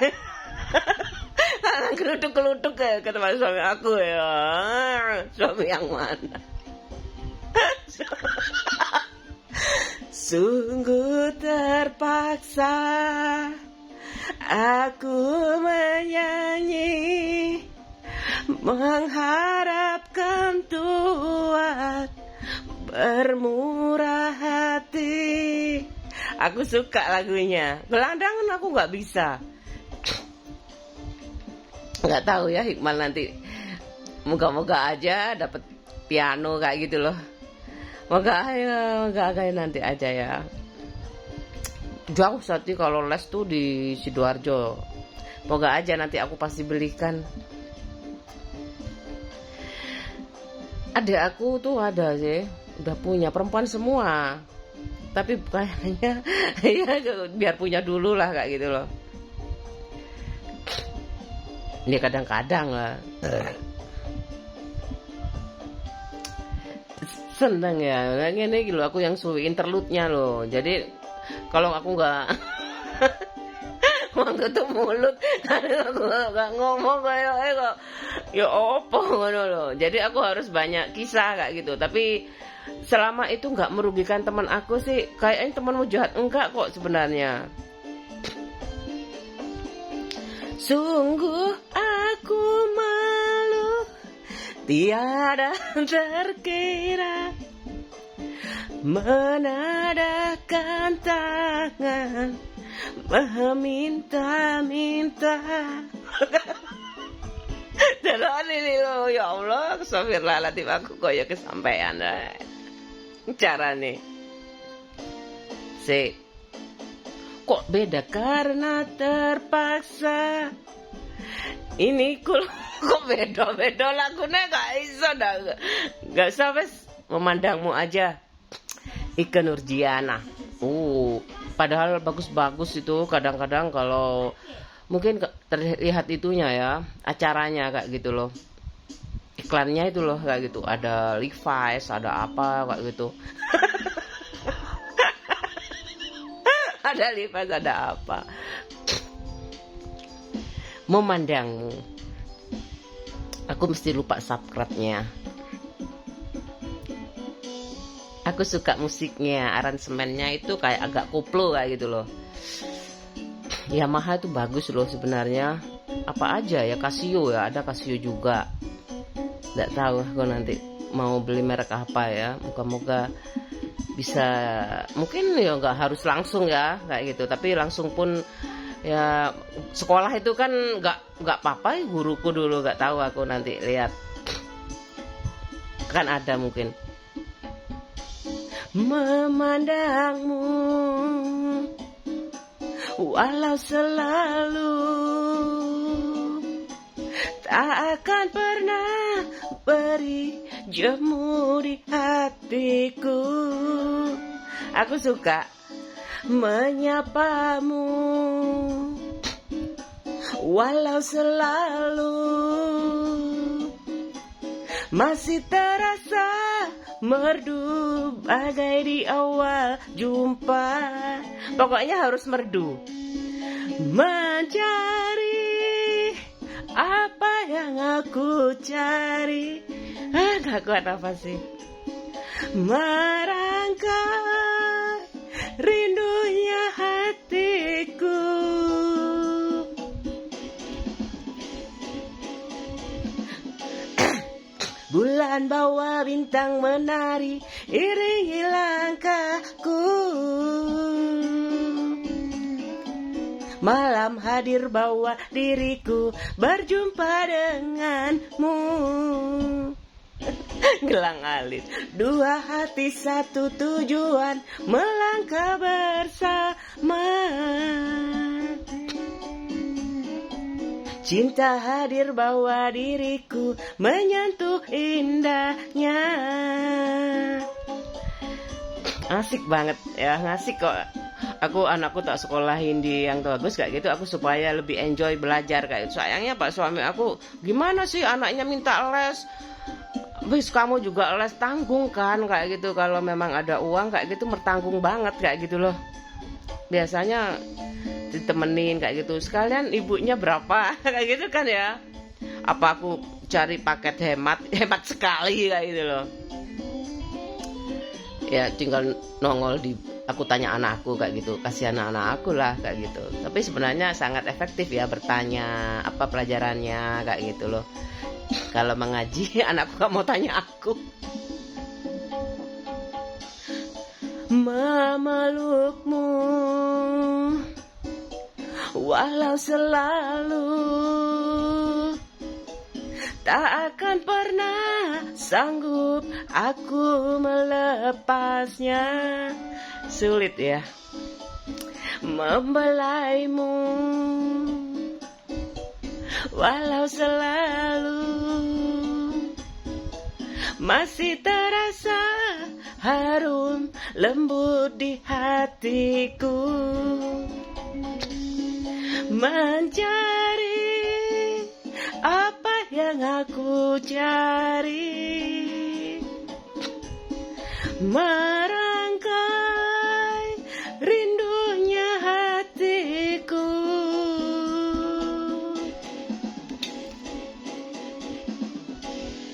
Tangan keluduk-keluduk ke tempat suami aku ya. Suami yang mana? Sungguh terpaksa aku menyanyi, mengharapkan Tuhan bermurah hati. Aku suka lagunya. Gelandangan aku nggak bisa. Nggak tahu ya Hikmal nanti. Moga-moga aja dapat piano kayak gitu loh. Moga aja nanti aja ya. Jauh Sati kalau les tuh di Sidoarjo. Moga aja nanti aku pasti belikan. Adik aku tuh ada sih, udah punya, perempuan semua. Tapi kayaknya ya biar punya dulu lah kayak gitu loh. Ini kadang-kadang lah. Seneng ya, ini gitu aku yang suwi interlude-nya loh. Jadi kalau aku nggak mau tutup mulut, aku nggak ngomong kayak kok ya opo ngono loh. Jadi aku harus banyak kisah kayak gitu. Tapi selama itu nggak merugikan teman aku sih, kayaknya temanmu jahat enggak kok sebenarnya. Sungguh aku malu, tiada terkira, menadahkan tangan, meminta-minta. Jalan ini loh, ya Allah, astagfirullahaladzim, aku kok ya kesampaian cara nih. Kok beda karena terpaksa. Ini kok beda lagunya gak iso dah. Gak sampai memandangmu aja. Ikke Nurjiana. Padahal bagus-bagus itu kadang-kadang kalau mungkin terlihat itunya ya, acaranya kayak gitu loh. Iklannya itu loh kayak gitu. Ada Levi's, ada apa kayak gitu. Ada Levi's, ada apa. Memandangmu. Aku mesti lupa subscribe-nya. Aku suka musiknya, aransemennya itu kayak agak koplo kayak gitu loh. Yamaha itu bagus loh sebenarnya. Apa aja ya, Casio ya, ada Casio juga. Nggak tahu aku nanti mau beli merek apa ya. Moga-moga bisa, mungkin ya nggak harus langsung ya kayak gitu. Tapi langsung pun ya, sekolah itu kan nggak apa-apa. Guruku dulu nggak tahu, aku nanti lihat kan ada mungkin. Memandangmu walau selalu tak akan pernah beri jemu di hatiku. Aku suka menyapamu walau selalu masih terasa merdu bagai di awal jumpa. Pokoknya harus merdu. Mencari apa yang aku cari. Gak kuat apa sih. Merangkai rindunya hatiku. Bulan bawa bintang menari, iringi langkahku. Malam hadir bawa diriku berjumpa denganmu. Gelang alit, dua hati satu tujuan, melangkah bersama. Cinta hadir bawa diriku menyentuh indahnya. Asik banget ya, ngasih kok. Anakku tak sekolahin di yang bagus kayak gitu, aku supaya lebih enjoy belajar kayak gitu. Sayangnya pak suami aku, gimana sih anaknya minta les, wis kamu juga les, tanggung kan kayak gitu. Kalau memang ada uang kayak gitu bertanggung banget kayak gitu loh. Biasanya ditemenin kayak gitu, sekalian ibunya berapa kayak gitu kan ya. Apa aku cari paket hemat sekali kayak gitu loh. Ya tinggal nongol di, aku tanya anakku kayak gitu, kasih anak aku lah kayak gitu. Tapi sebenarnya sangat efektif ya bertanya apa pelajarannya kayak gitu loh. Kalau mengaji anakku gak mau tanya aku. Memelukmu walau selalu, tak akan pernah sanggup aku melepasnya. Sulit ya. Membelaimu walau selalu masih terasa harum lembut di hatiku. Mencari apa yang aku cari, merangkai rindunya hatiku.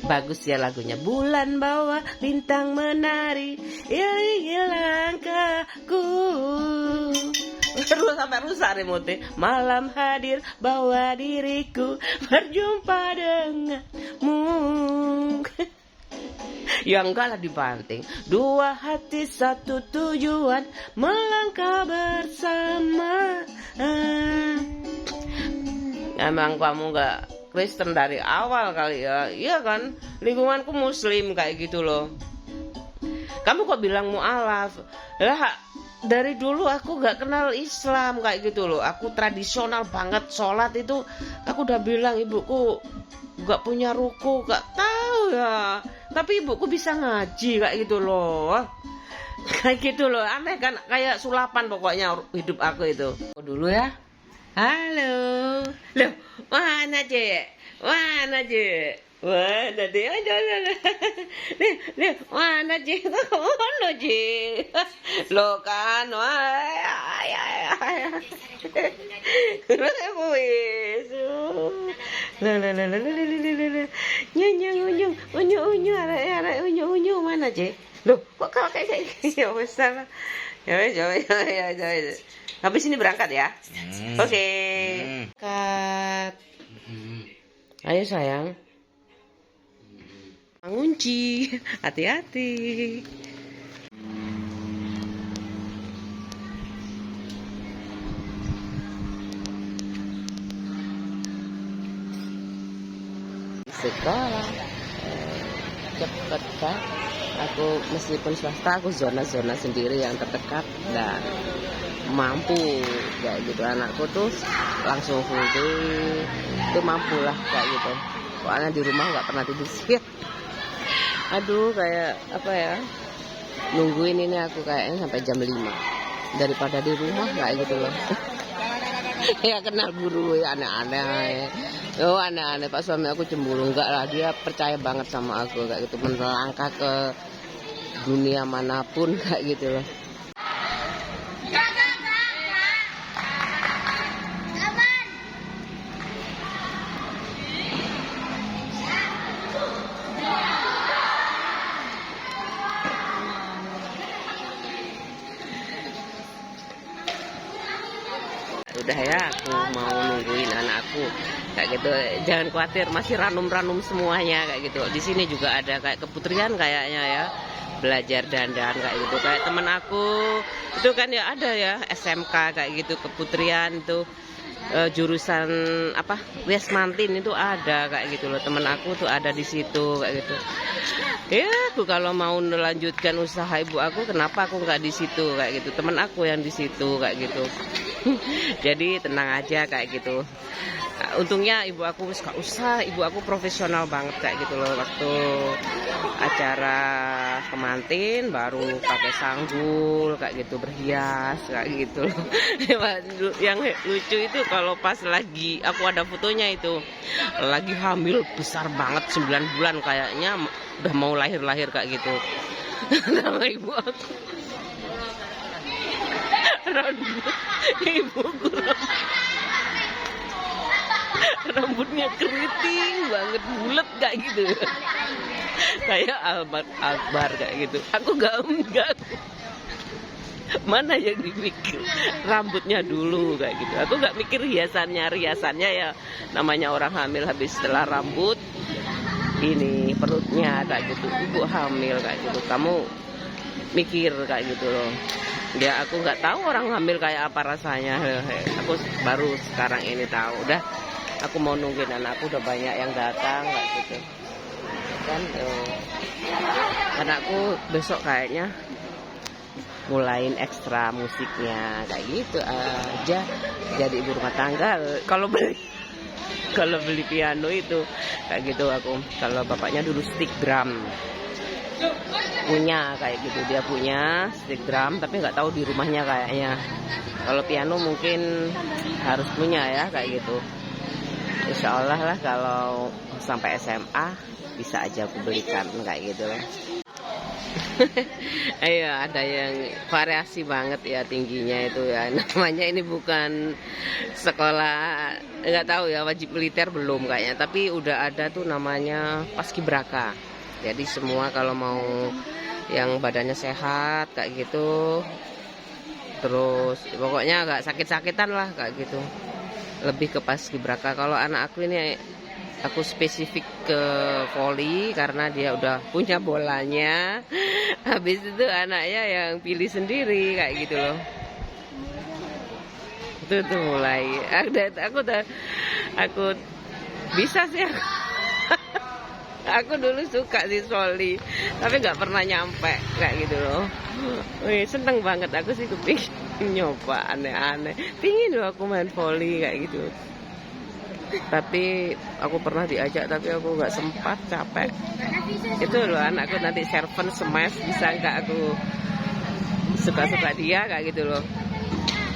Bagus ya lagunya. Bulan bawa bintang menari, iringi langkahku. Terus sampai rusak remote. Malam hadir bawa diriku berjumpa denganmu. Ya enggak lah dibanting. Dua hati satu tujuan, melangkah bersama. Emang kamu enggak Kristen dari awal kali ya. Iya kan, lingkunganku muslim kayak gitu loh. Kamu kok bilang mu'alaf? Lah dari dulu aku gak kenal Islam kayak gitu loh. Aku tradisional banget, sholat itu aku udah bilang ibuku gak punya ruku, gak tahu ya. Tapi ibuku bisa ngaji kayak gitu loh. Kayak gitu loh, aneh kan, kayak sulapan pokoknya hidup aku itu. Dulu ya. Halo. Loh, mana Cek? Mana Cek? Mana Cek? Nih, mana Cek? Mana Cek? Lo kan, unyu mana Cek? Loh, kok kau kayak ya wes salah. Ya wes. Habis ini berangkat ya. Oke. Berangkat. Ayo sayang. Ngunci. Hati-hati. Sekolah. Cepet kan? Aku meskipun swasta, aku zona-zona sendiri yang terdekat dan mampu kayak gitu. Anakku tuh langsung full day itu mampu lah kayak gitu. Soalnya di rumah nggak pernah tidur siang. Aduh kayak apa ya, nungguin ini aku kayaknya sampai jam 5 daripada di rumah kayak gitu loh. Ya kenal guru ya, aneh-aneh. Oh aneh-aneh, pak suami aku cemburu. Enggak lah, dia percaya banget sama aku kayak gitu, melangkah ke dunia manapun kayak gitu loh. udah ya, aku mau nungguin anakku kayak gitu. Jangan khawatir, masih ranum-ranum semuanya kayak gitu. Di sini juga ada kayak keputrian kayaknya ya, belajar dandan kayak gitu. Kayak temen aku itu kan ya ada ya SMK kayak gitu, keputrian itu jurusan apa, Wismantin itu ada kayak gitu loh. Temen aku tuh ada di situ kayak gitu. Ya, aku kalau mau melanjutkan usaha ibu aku, kenapa aku nggak di situ kayak gitu? Temen aku yang di situ kayak gitu. Jadi tenang aja kayak gitu. Untungnya ibu aku gak usah, ibu aku profesional banget kayak gitu loh. Waktu acara kemantin baru pakai sanggul kayak gitu, berhias kayak gitu loh. Yang lucu itu kalau pas lagi aku ada fotonya itu lagi hamil besar banget 9 bulan kayaknya, udah mau lahir kayak gitu. Nama ibu aku ibuku rambutnya keriting banget, bulat kayak gitu, kayak Akbar kayak gitu. Aku enggak mana yang dipikir rambutnya dulu kayak gitu. Aku nggak mikir riasannya ya, namanya orang hamil habis setelah rambut ini perutnya kayak gitu, ibu hamil kayak gitu, kamu mikir kayak gitu loh. Ya aku nggak tahu orang hamil kayak apa rasanya, aku baru sekarang ini tahu. Udah, aku mau nungguin anakku, udah banyak yang datang kayak gitu kan. Anakku besok kayaknya mulain ekstra musiknya kayak gitu aja, jadi ibu rumah tangga. Kalau beli piano itu kayak gitu aku. Kalau bapaknya dulu stick drum punya kayak gitu, dia punya stick drum tapi nggak tahu di rumahnya kayaknya. Kalau piano mungkin harus punya ya kayak gitu. Insya Allah lah kalau sampai SMA bisa aja aku belikan kayak gitu loh. Ayo, ada yang variasi banget ya tingginya itu ya. Namanya ini bukan sekolah, nggak tahu ya, wajib militer belum kayaknya, tapi udah ada tuh namanya Paskibraka. Jadi semua kalau mau yang badannya sehat kayak gitu, terus pokoknya nggak sakit-sakitan lah kayak gitu, lebih ke Paskibraka. Kalau anak aku ini aku spesifik ke voli karena dia udah punya bolanya. Habis itu anaknya yang pilih sendiri kayak gitu loh. Itu tuh mulai aku bisa sih aku. Aku dulu suka sih voli tapi nggak pernah nyampe kayak gitu loh. Wih, seneng banget aku sih, kepingin nyoba aneh-aneh, pingin loh aku main voli kayak gitu. Tapi aku pernah diajak tapi aku nggak sempat, capek. Itu loh anakku nanti serven smash, bisa nggak aku suka-suka dia kayak gitu loh.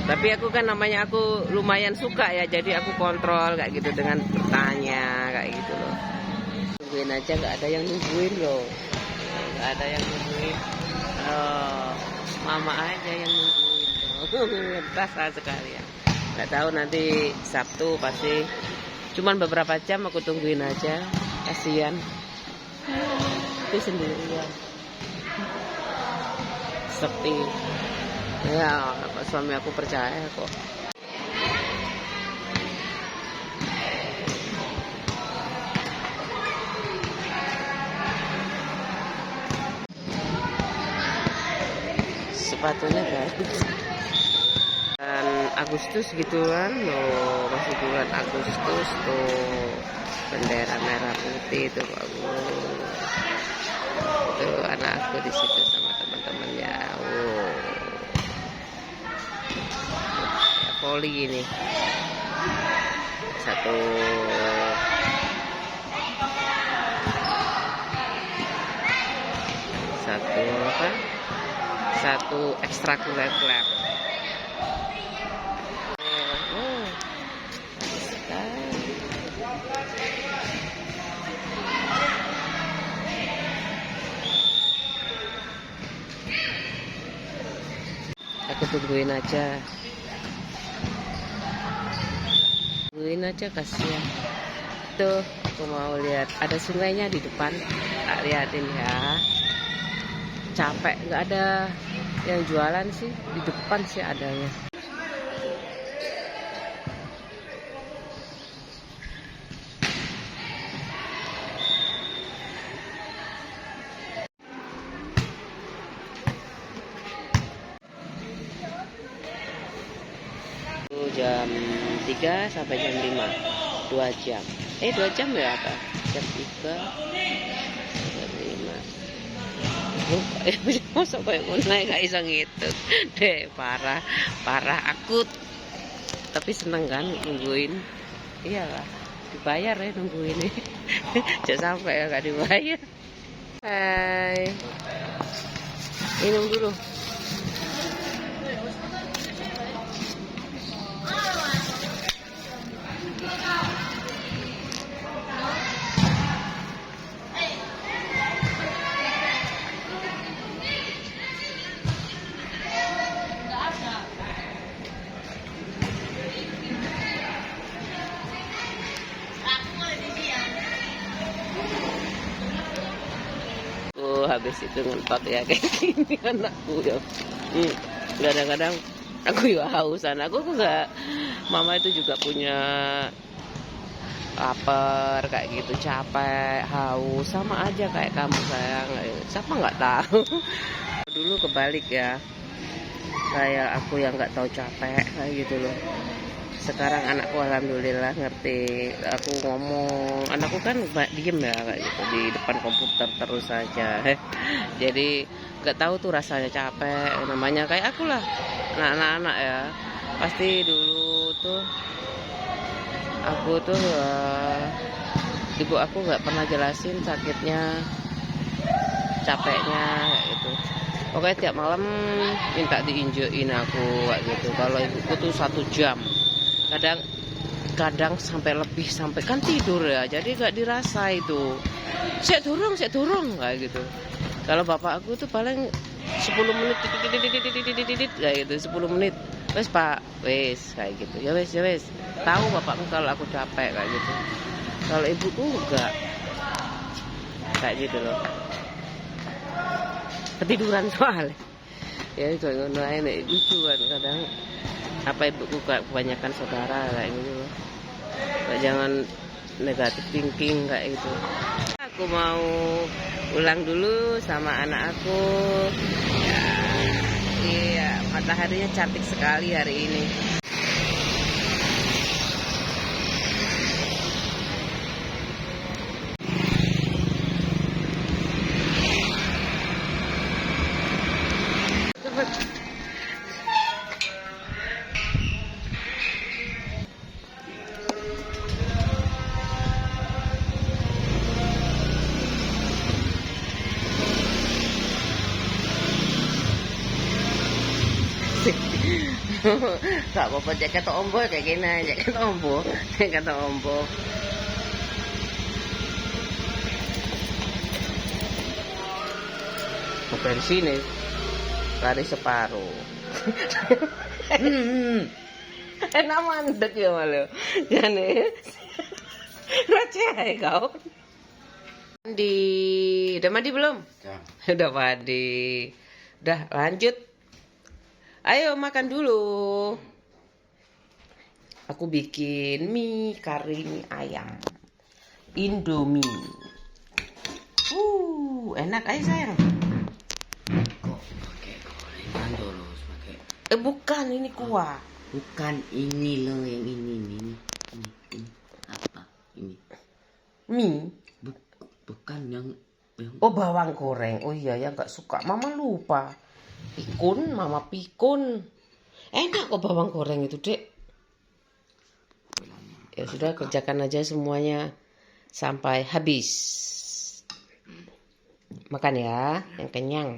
Tapi aku kan namanya aku lumayan suka ya, jadi aku kontrol kayak gitu dengan bertanya kayak gitu loh. Nungguin aja, nggak ada yang nungguin loh, nggak ada yang nungguin. Oh, mama aja yang nungguin loh. Ngetas sekali ya. Nggak tahu nanti Sabtu pasti. Cuman beberapa jam aku tungguin aja, kasihan. Itu sendirian, sepi. Ya, suami aku percaya kok. Sepatunya bagus. Dan Agustus gitu kan, loh, masih bulan Agustus tuh, bendera merah putih itu bagus. Tuh anak aku di situ sama teman-temannya. Wow. Ya, voli ini. Satu apa? Satu ekstrakurikuler. Aku tungguin aja, kasihan. Tuh, aku mau lihat ada sungainya di depan, tak liatin ya. Capek, nggak ada yang jualan sih, di depan sih adanya. 3 sampai jam 5, 2 jam. 2 jam ya apa? Jam 3, jam 5. Masa kayak mau naik gak bisa gitu deh, parah akut. Tapi seneng kan nungguin. Iyalah, dibayar ya nungguin ini. Jangan sampai ya gak dibayar. Hai, minum dulu. Habis itu ngempak ya kayak gini anakku ya. Kadang-kadang aku juga hausan. Aku nggak, mama itu juga punya lapar kayak gitu, capek, haus, sama aja kayak kamu sayang. Siapa nggak tahu. Dulu kebalik ya, kayak aku yang nggak tahu capek kayak gitu loh. Sekarang anakku alhamdulillah ngerti. Aku ngomong, anakku kan diem ya kayak gitu di depan komputer terus saja. Jadi nggak tahu tuh rasanya capek. Namanya kayak aku lah, anak-anak ya. Pasti dulu tuh aku tuh ibu aku nggak pernah jelasin sakitnya, capeknya kayak gitu. Pokoknya tiap malam minta diinjekin aku kayak gitu. Kalau ibuku tuh 1 jam. Kadang sampai lebih, sampai kan tidur ya, jadi gak dirasa itu. Saya turun kayak gitu. Kalau bapak aku tuh paling 10 menit kayak gitu, 10 menit. Wes pak, wes kayak gitu. Ya wes. Tahu bapakku kalau aku capek kayak gitu. Kalau ibuku enggak kayak gitu loh. Ketiduran soalnya. Ya itu ngono ae, lucu kan kadang. Apa ibuku kebanyakan saudara kayak gitu loh. Jangan negatif thinking kayak gitu. Aku mau ulang dulu sama anak aku. Ya, iya, mataharinya cantik sekali hari ini. Gak apa-apa, jaket ombo kayak gini, jaket ombo. Bensin nih, lari separuh. Enak mandek ya malu. Jangan receh kau. Udah mandi belum? Ya. Udah mandi. Udah lanjut. Ayo makan dulu. Aku bikin mie kari mie ayam. Indomie. Enak aja sayang. Kok pakai gorengan terus pakai? Bukan, ini kuah. Bukan ini loh, yang ini. Apa ini? Mie. Bukan yang Oh, bawang goreng. Oh iya ya, nggak suka. Mama lupa. Mama pikun. Enak kok bawang goreng itu, Dek. Ya sudah, kerjakan aja semuanya sampai habis. Makan ya, yang kenyang.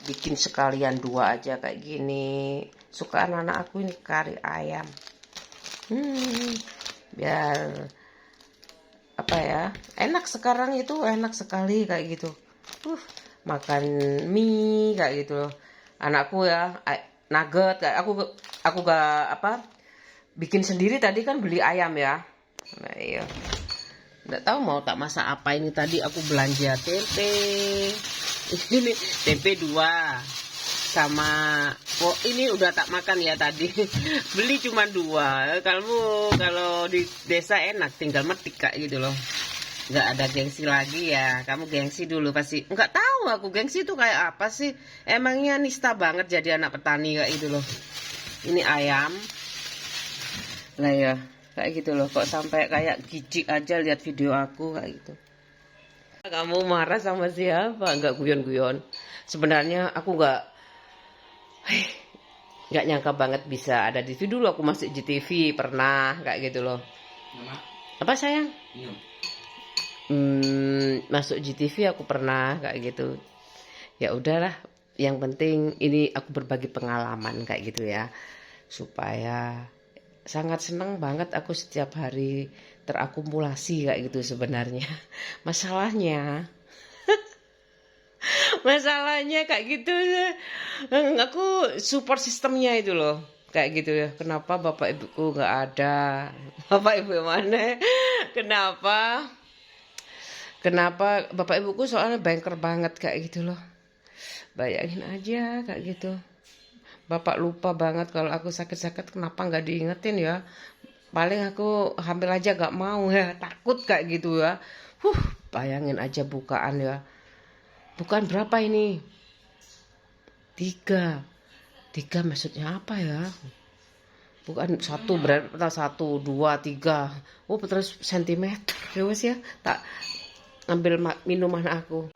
Bikin sekalian 2 aja kayak gini. Suka anak-anak aku ini kari ayam. Biar apa ya? Enak sekarang itu, enak sekali kayak gitu. Makan mie kayak gitu loh. Anakku ya, nugget kayak aku gak bikin sendiri tadi kan beli ayam ya. Nah, iya. Nggak tahu mau tak masak apa ini, tadi aku belanja tempe. Ini tempe 2 sama ini udah tak makan ya tadi. Beli cuma 2. Kalau di desa enak tinggal metik kayak gitu loh. Nggak ada gengsi lagi ya. Kamu gengsi dulu pasti. Nggak tahu aku gengsi itu kayak apa sih. Emangnya nista banget jadi anak petani kayak gitu loh. Ini ayam. Lah ya, kayak gitu loh. Kok sampai kayak gigik aja lihat video aku kayak gitu. Kamu marah sama siapa? Enggak guyon-guyon. Sebenarnya aku nggak nyangka banget bisa ada di situ. Dulu aku masuk GTV pernah kayak gitu loh. Apa sayang? Masuk GTV aku pernah kayak gitu. Ya udahlah, yang penting ini aku berbagi pengalaman kayak gitu ya, supaya sangat senang banget aku setiap hari terakumulasi kayak gitu sebenarnya. Masalahnya kayak gitu, aku support sistemnya itu loh kayak gitu ya. Kenapa bapak ibuku nggak ada? Bapak ibu mana? Kenapa bapak ibuku soalnya banker banget kayak gitu loh. Bayangin aja kayak gitu. Bapak lupa banget kalau aku sakit-sakit, kenapa nggak diingetin ya. Paling aku hamil aja nggak mau ya, takut kayak gitu ya. Bayangin aja bukaan ya. Bukan berapa ini? 3 maksudnya apa ya? Bukan 1 berarti 1, 2, 3. Oh terus sentimeter ya wes ya. Tak ambil minuman aku.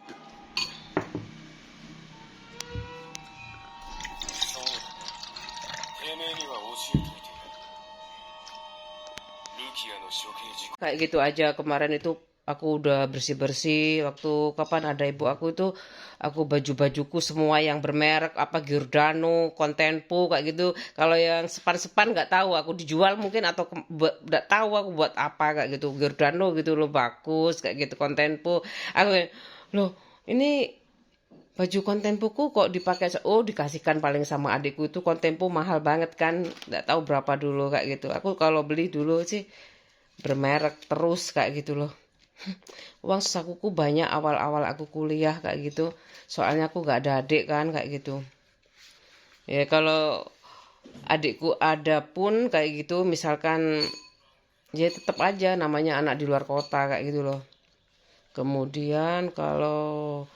Kayak gitu aja. Kemarin itu aku udah bersih-bersih. Waktu kapan ada ibu aku itu, aku baju-bajuku semua yang bermerek, apa Giordano, Contempo kayak gitu. Kalau yang sepan-sepan nggak tahu aku dijual mungkin, atau nggak tahu aku buat apa kayak gitu. Giordano gitu loh, bagus kayak gitu. Contempo aku loh, ini baju Contempoku kok dipakai. Oh dikasihkan paling sama adikku. Itu Contempo mahal banget kan, nggak tahu berapa dulu kayak gitu. Aku kalau beli dulu sih bermerek terus kayak gitu loh. Uang sakuku banyak awal-awal aku kuliah kayak gitu. Soalnya aku nggak ada adik kan kayak gitu. Ya kalau adikku ada pun kayak gitu, misalkan ya tetap aja namanya anak di luar kota kayak gitu loh. Kemudian kalau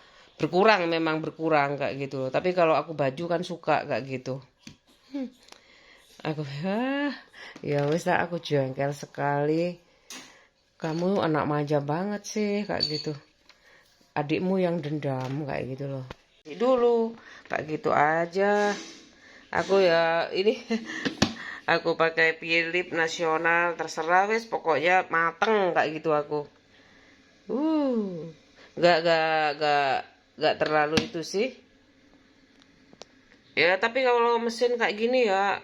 memang berkurang kayak gitu loh. Tapi kalau aku baju kan suka kayak gitu. Aku ya wis lah, aku jengkel sekali. Kamu anak manja banget sih kayak gitu. Adikmu yang dendam kayak gitu loh. Dulu kayak gitu aja. Aku ya ini aku pakai Philips nasional, terserah wis, pokoknya mateng kayak gitu aku. Nggak terlalu itu sih. Ya tapi kalau mesin kayak gini ya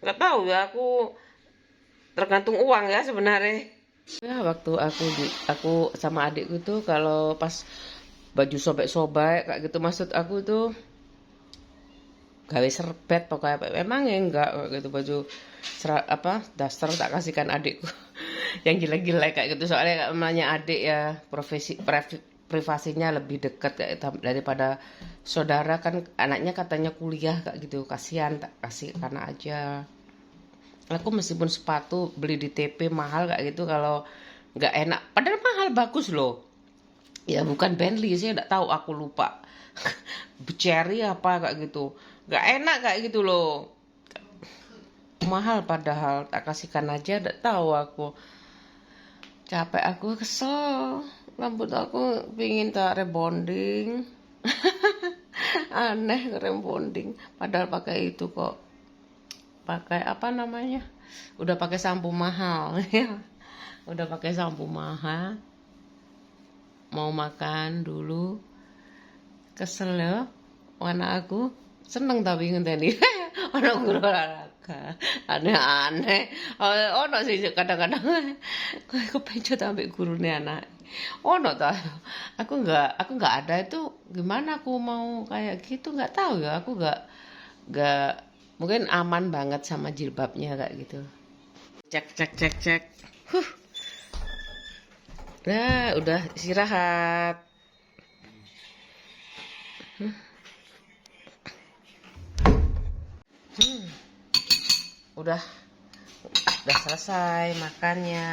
nggak tahu ya, aku tergantung uang ya sebenarnya. Ya waktu aku sama adikku tuh kalau pas baju sobek-sobek kayak gitu, maksud aku tuh gawe serbet pokoknya. Memang ya enggak gitu, baju daster tak kasihkan adikku yang jelek-jelek kayak gitu. Soalnya namanya adik ya, privasinya lebih dekat daripada saudara kan. Anaknya katanya kuliah kayak gitu, kasihan, tak kasih karena aja. Aku meskipun sepatu beli di TP mahal kayak gitu, kalau nggak enak, padahal mahal bagus loh ya, bukan Bentley, saya nggak tahu, aku lupa Cherry apa kayak gitu, nggak enak kayak gitu loh, mahal padahal tak kasihkan aja. Nggak tahu, aku capek, aku kesel, rambut aku pingin tak rebonding. Aneh rebonding padahal pakai itu kok, pakai apa namanya, udah pakai sampo mahal ya, udah pakai sampo mahal. Mau makan dulu, kesel ya, anak aku seneng tapi ngenteni anak guru olahraga aneh-aneh. Ono sih kadang-kadang aku pencet ambek gurune anak. Ono ta, aku nggak ada itu, gimana aku mau kayak gitu, nggak tahu ya, aku nggak mungkin aman banget sama jilbabnya kayak gitu. Cek. Nah, udah istirahat. Udah selesai makannya.